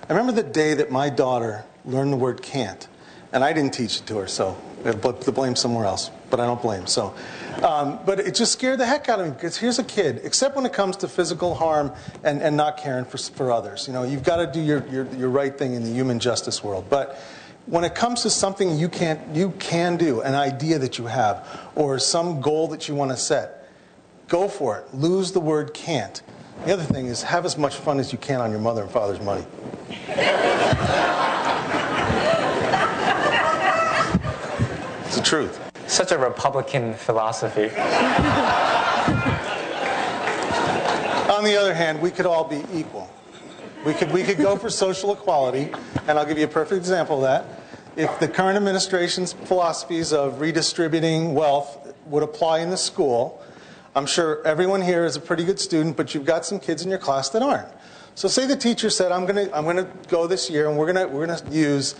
I remember the day that my daughter learned the word can't, and I didn't teach it to her, so I have to blame somewhere else, but I don't blame. So, but it just scared the heck out of me, because here's a kid, except when it comes to physical harm and not caring for others. You know, you've got to do your right thing in the human justice world. But when it comes to something you can do, an idea that you have, or some goal that you want to set, go for it. Lose the word can't. The other thing is have as much fun as you can on your mother and father's money. It's the truth. Such a Republican philosophy. On the other hand, we could all be equal. We could go for social equality, and I'll give you a perfect example of that. If the current administration's philosophies of redistributing wealth would apply in the school, I'm sure everyone here is a pretty good student, but you've got some kids in your class that aren't. So say the teacher said, I'm going to go this year, and we're going to use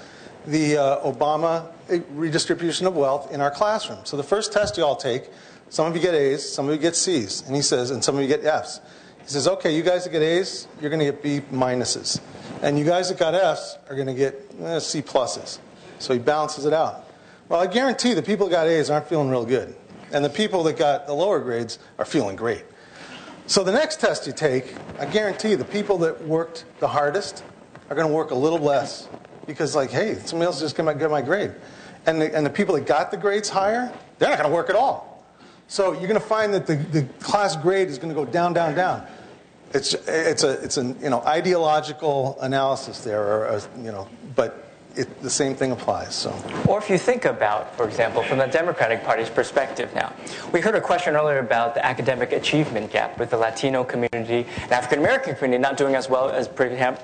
the Obama redistribution of wealth in our classroom. So the first test you all take, some of you get A's, some of you get C's, and he says, and some of you get F's. He says, okay, you guys that get A's, you're going to get B minuses. And you guys that got F's are going to get C pluses. So he balances it out. Well, I guarantee the people that got A's aren't feeling real good. And the people that got the lower grades are feeling great. So the next test you take, I guarantee the people that worked the hardest are going to work a little less. Because like, hey, somebody else just get my grade. And the people that got the grades higher, they're not going to work at all. So you're going to find that the class grade is going to go down, down, down. It's an ideological analysis there, but the same thing applies. So. Or if you think about, for example, from the Democratic Party's perspective now, we heard a question earlier about the academic achievement gap with the Latino community and African American community not doing as well as, for example,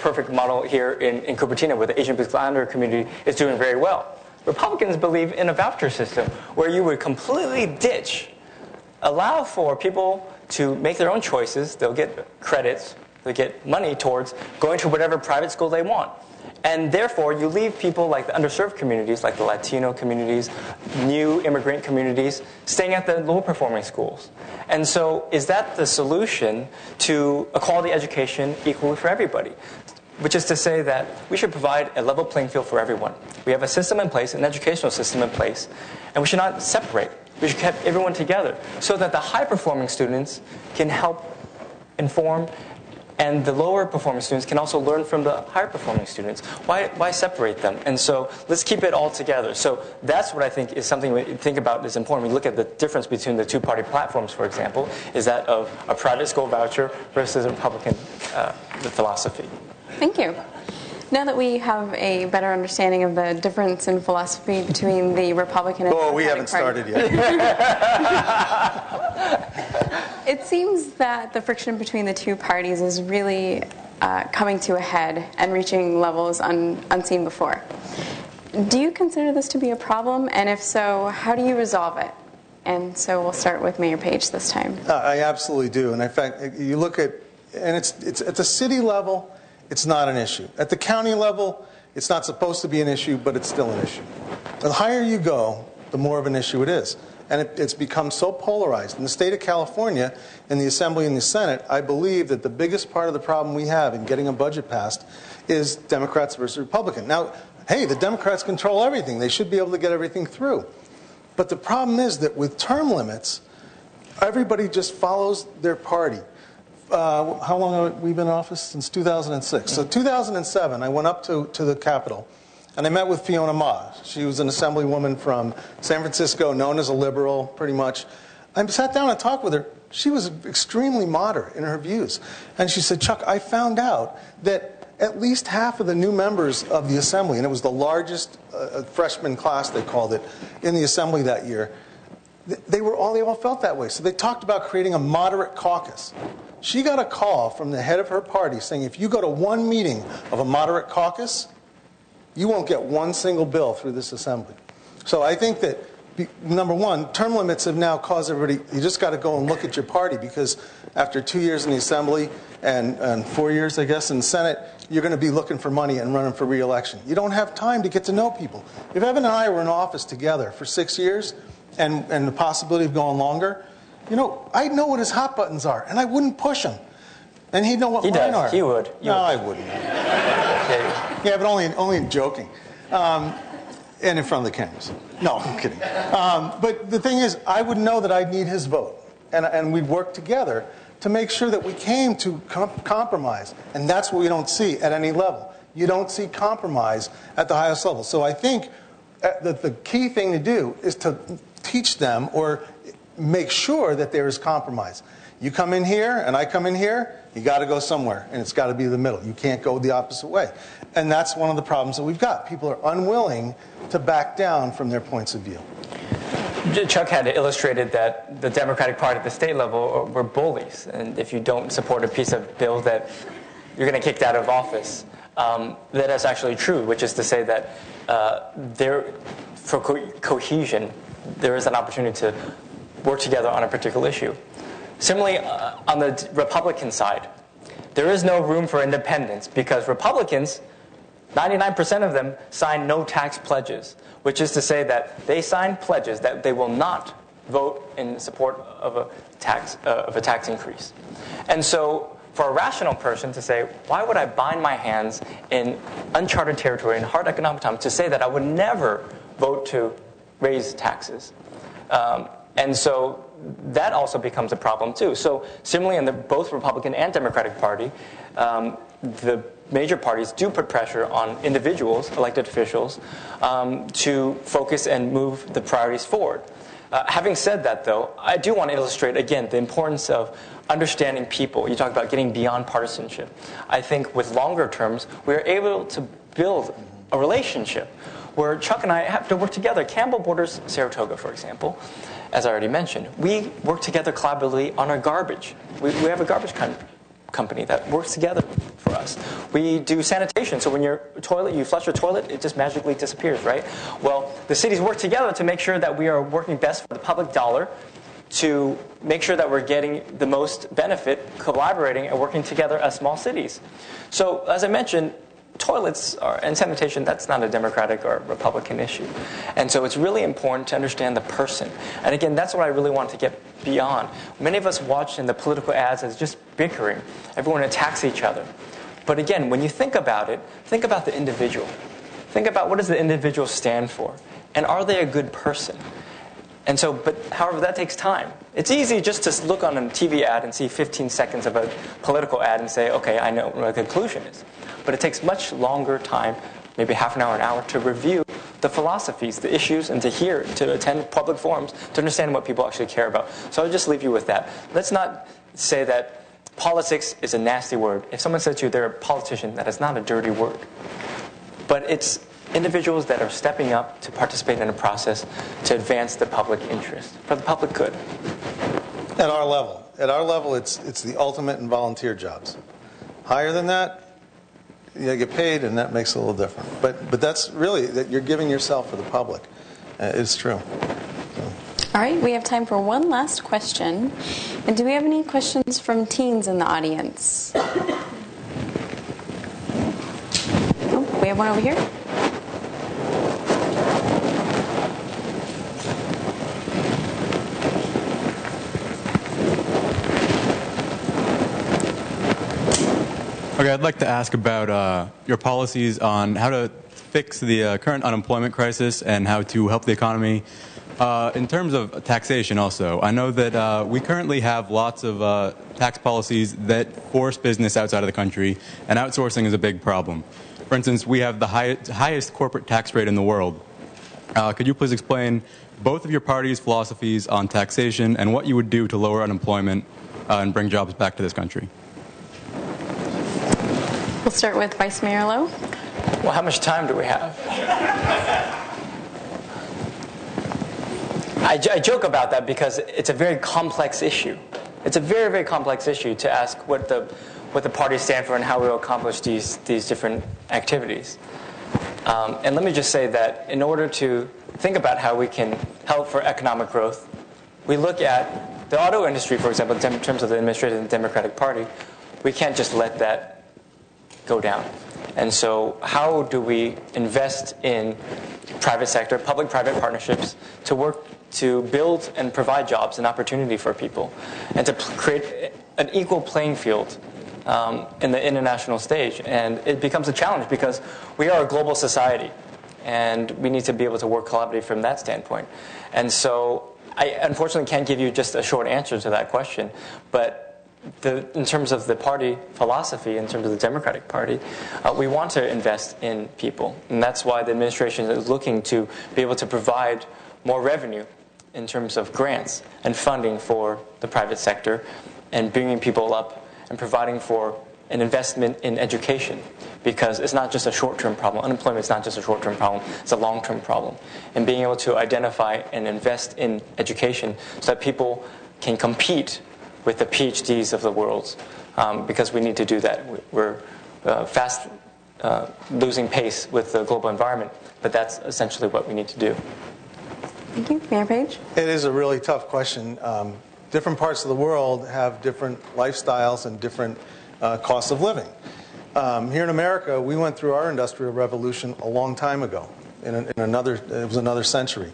perfect model here in Cupertino, where the Asian Pacific Islander community is doing very well. Republicans believe in a voucher system where you would completely allow for people to make their own choices. They'll get credits, they'll get money towards going to whatever private school they want. And therefore, you leave people like the underserved communities, like the Latino communities, new immigrant communities, staying at the low-performing schools. And so is that the solution to a quality education equally for everybody? Which is to say that we should provide a level playing field for everyone. We have a system in place, an educational system in place, and we should not separate. We should keep everyone together so that the high-performing students can help inform, and the lower-performing students can also learn from the higher-performing students. Why separate them? And so let's keep it all together. So that's what I think is something we think about is important. We look at the difference between the two-party platforms, for example, is that of a private school voucher versus a Republican philosophy. Thank you. Now that we have a better understanding of the difference in philosophy between the Republican and we haven't started yet. It seems that the friction between the two parties is really coming to a head and reaching levels unseen before. Do you consider this to be a problem? And if so, how do you resolve it? And so we'll start with Mayor Page this time. I absolutely do. And in fact, you look at, and it's at the city level, it's not an issue. At the county level, it's not supposed to be an issue, but it's still an issue. The higher you go, the more of an issue it is. And it's become so polarized. In the state of California, in the Assembly and the Senate, I believe that the biggest part of the problem we have in getting a budget passed is Democrats versus Republicans. Now, hey, the Democrats control everything. They should be able to get everything through. But the problem is that with term limits, everybody just follows their party. How long have we been in office? Since 2006. So 2007, I went up to the Capitol, and I met with Fiona Ma. She was an assemblywoman from San Francisco, known as a liberal, pretty much. I sat down and talked with her. She was extremely moderate in her views. And she said, Chuck, I found out that at least half of the new members of the Assembly, and it was the largest freshman class, they called it, in the Assembly that year, they all felt that way. So they talked about creating a moderate caucus. She got a call from the head of her party saying, if you go to one meeting of a moderate caucus, you won't get one single bill through this assembly. So I think that, number one, term limits have now caused everybody, you just got to go and look at your party, because after 2 years in the assembly and 4 years, I guess, in the Senate, you're going to be looking for money and running for re-election. You don't have time to get to know people. If Evan and I were in office together for 6 years and the possibility of going longer, I'd know what his hot buttons are, and I wouldn't push him. And he'd know what mine are. He would. No, I wouldn't. Yeah, but only joking. And in front of the cameras. No, I'm kidding. But the thing is, I would know that I'd need his vote. And we'd work together to make sure that we came to compromise. And that's what we don't see at any level. You don't see compromise at the highest level. So I think that the key thing to do is to teach them or make sure that there is compromise. You come in here and I come in here, you got to go somewhere, and it's got to be the middle. You can't go the opposite way. And that's one of the problems that we've got. People are unwilling to back down from their points of view. Chuck had illustrated that the Democratic Party at the state level were bullies, and if you don't support a piece of bill that you're going to get kicked out of office. That is actually true, which is to say that for cohesion, there is an opportunity to work together on a particular issue. Similarly, on the Republican side, there is no room for independence because Republicans, 99% of them, sign no tax pledges, which is to say that they sign pledges that they will not vote in support of a tax increase. And so for a rational person to say, why would I bind my hands in uncharted territory in hard economic times to say that I would never vote to raise taxes? And so that also becomes a problem too. So similarly in both Republican and Democratic Party, the major parties do put pressure on individuals, elected officials, to focus and move the priorities forward. Having said that, though, I do want to illustrate, again, the importance of understanding people. You talk about getting beyond partisanship. I think with longer terms, we are able to build a relationship where Chuck and I have to work together. Campbell borders Saratoga, for example, as I already mentioned. We work together collaboratively on our garbage. We have a garbage company that works together for us. We do sanitation, so when you flush your toilet, it just magically disappears, right? Well, the cities work together to make sure that we are working best for the public dollar, to make sure that we're getting the most benefit, collaborating and working together as small cities. So, as I mentioned, toilets and sanitation, that's not a Democratic or Republican issue. And so it's really important to understand the person. And again, that's what I really want to get beyond. Many of us watch in the political ads as just bickering. Everyone attacks each other. But again, when you think about it, think about the individual. Think about what does the individual stand for? And are they a good person? And so, however, that takes time. It's easy just to look on a TV ad and see 15 seconds of a political ad and say, okay, I know what the conclusion is. But it takes much longer time, maybe half an hour, to review the philosophies, the issues, and to attend public forums to understand what people actually care about. So I'll just leave you with that. Let's not say that politics is a nasty word. If someone says to you they're a politician, that is not a dirty word. But it's individuals that are stepping up to participate in a process to advance the public interest, for the public good. At our level, it's the ultimate in volunteer jobs. Higher than that, you get paid, and that makes it a little different. But that's really, that you're giving yourself for the public. It's true. All right, we have time for one last question. And do we have any questions from teens in the audience? Oh, we have one over here. Okay, I'd like to ask about your policies on how to fix the current unemployment crisis and how to help the economy. In terms of taxation also, I know that we currently have lots of tax policies that force business outside of the country, and outsourcing is a big problem. For instance, we have the highest corporate tax rate in the world. Could you please explain both of your parties' philosophies on taxation and what you would do to lower unemployment and bring jobs back to this country? We'll start with Vice Mayor Lowe. Well, how much time do we have? I joke about that because it's a very complex issue. It's a very, very complex issue to ask what the parties stand for and how we will accomplish these different activities. And let me just say that in order to think about how we can help for economic growth, we look at the auto industry, for example, in terms of the administration of the Democratic Party. We can't just let that go down. And so how do we invest in private sector, public-private partnerships to work to build and provide jobs and opportunity for people and to create an equal playing field in the international stage? And it becomes a challenge because we are a global society and we need to be able to work collaboratively from that standpoint. And so I unfortunately can't give you just a short answer to that question, but in terms of the party philosophy, in terms of the Democratic Party, we want to invest in people. And that's why the administration is looking to be able to provide more revenue in terms of grants and funding for the private sector and bringing people up and providing for an investment in education, because it's not just a short-term problem. Unemployment is not just a short-term problem, it's a long-term problem. And being able to identify and invest in education so that people can compete with the PhDs of the world, because we need to do that. We're fast losing pace with the global environment, but that's essentially what we need to do. Thank you. Mayor Page? It is a really tough question. Different parts of the world have different lifestyles and different costs of living. Here in America, we went through our industrial revolution a long time ago. It was another century.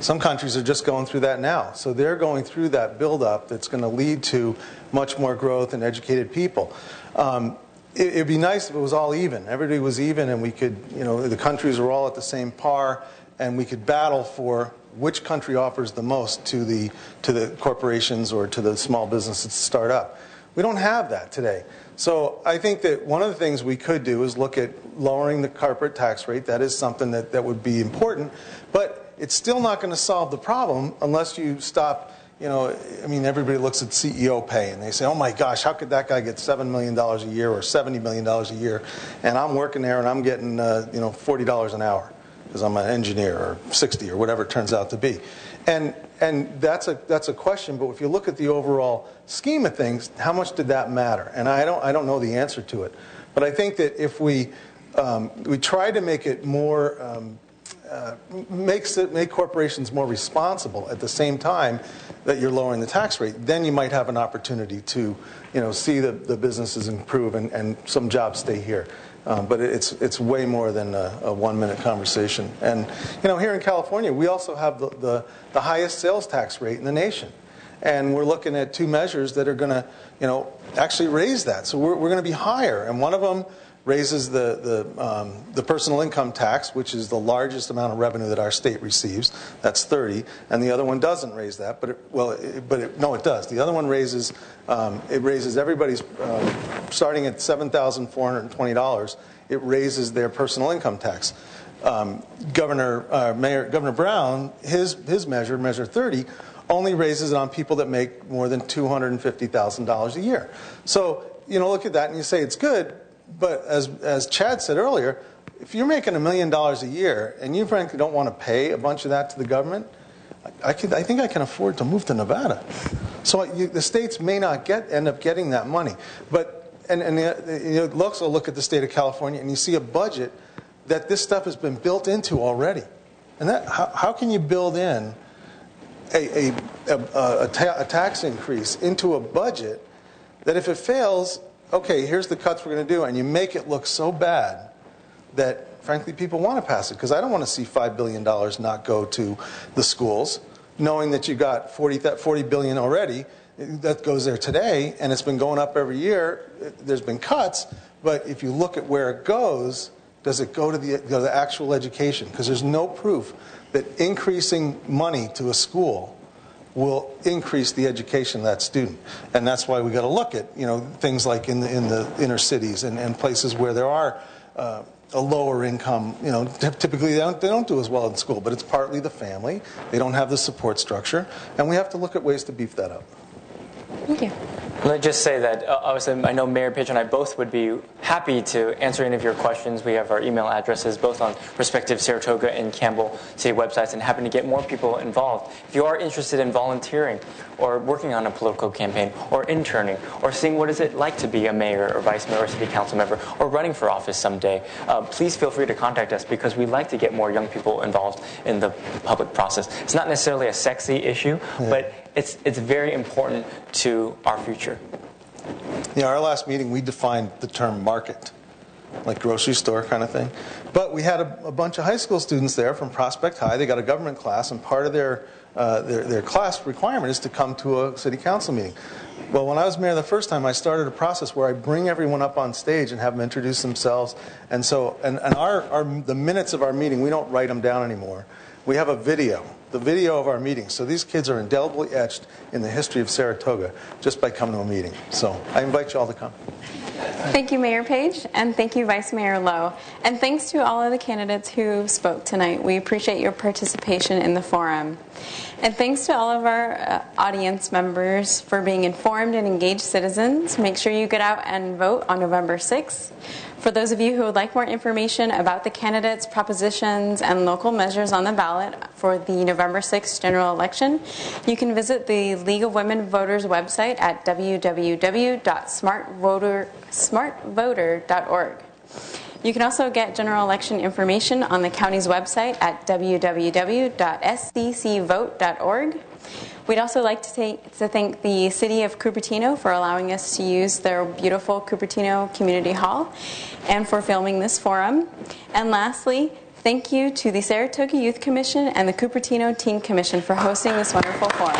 Some countries are just going through that now. So they're going through that buildup that's going to lead to much more growth and educated people. It'd be nice if it was all even. Everybody was even, and we could, the countries were all at the same par, and we could battle for which country offers the most to the corporations or to the small businesses to start up. We don't have that today. So I think that one of the things we could do is look at lowering the corporate tax rate. That is something that would be important. But it's still not going to solve the problem unless you stop. I mean, everybody looks at CEO pay and they say, oh my gosh, how could that guy get $7 million a year or $70 million a year? And I'm working there and I'm getting, $40 an hour because I'm an engineer, or 60 or whatever it turns out to be. And that's a question, but if you look at the overall scheme of things, how much did that matter? And I don't know the answer to it. But I think that if we try to make it more, make corporations more responsible at the same time that you're lowering the tax rate, then you might have an opportunity to, see the businesses improve and some jobs stay here. But it's way more than a 1-minute conversation. And here in California, we also have the highest sales tax rate in the nation, and we're looking at 2 measures that are going to actually raise that. So we're going to be higher, and one of them raises the personal income tax, which is the largest amount of revenue that our state receives. That's 30, and the other one doesn't raise that. But it does. The other one raises everybody's starting at $7,420. It raises their personal income tax. Governor Brown, his measure 30, only raises it on people that make more than $250,000 a year. So look at that and you say it's good. But as Chad said earlier, if you're making $1 million a year and you frankly don't want to pay a bunch of that to the government, I think I can afford to move to Nevada. So the states may not end up getting that money. But also look at the state of California and you see a budget that this stuff has been built into already. And how can you build in a tax increase into a budget that if it fails, okay, here's the cuts we're going to do, and you make it look so bad that, frankly, people want to pass it. Because I don't want to see $5 billion not go to the schools, knowing that you got $40 billion already. That goes there today, and it's been going up every year. There's been cuts, but if you look at where it goes, does it go to the actual education? Because there's no proof that increasing money to a school will increase the education of that student. And that's why we got to look at things like in the inner cities and places where there are a lower income. Typically they don't do as well in school, but it's partly the family. They don't have the support structure, and we have to look at ways to beef that up. Thank you. Let me just say that obviously I know Mayor Page and I both would be happy to answer any of your questions. We have our email addresses both on respective Saratoga and Campbell City websites, and happy to get more people involved. If you are interested in volunteering or working on a political campaign or interning or seeing what is it like to be a mayor or vice mayor or city council member or running for office someday, please feel free to contact us because we'd like to get more young people involved in the public process. It's not necessarily a sexy issue, but it's very important to our future. Our last meeting we defined the term market, like grocery store kind of thing. But we had a bunch of high school students there from Prospect High. They got a government class, and part of their class requirement is to come to a city council meeting. Well, when I was mayor the first time, I started a process where I bring everyone up on stage and have them introduce themselves. And so, the minutes of our meeting, we don't write them down anymore. We have a video, the video of our meeting. So these kids are indelibly etched in the history of Saratoga just by coming to a meeting. So I invite you all to come. Thank you, Mayor Page, and thank you, Vice Mayor Lowe. And thanks to all of the candidates who spoke tonight. We appreciate your participation in the forum. And thanks to all of our audience members for being informed and engaged citizens. Make sure you get out and vote on November 6th. For those of you who would like more information about the candidates, propositions, and local measures on the ballot for the November 6th general election, you can visit the League of Women Voters website at www.smartvoter.org. You can also get general election information on the county's website at www.sccvote.org. We'd also like to thank the City of Cupertino for allowing us to use their beautiful Cupertino Community Hall and for filming this forum. And lastly, thank you to the Saratoga Youth Commission and the Cupertino Teen Commission for hosting this wonderful forum.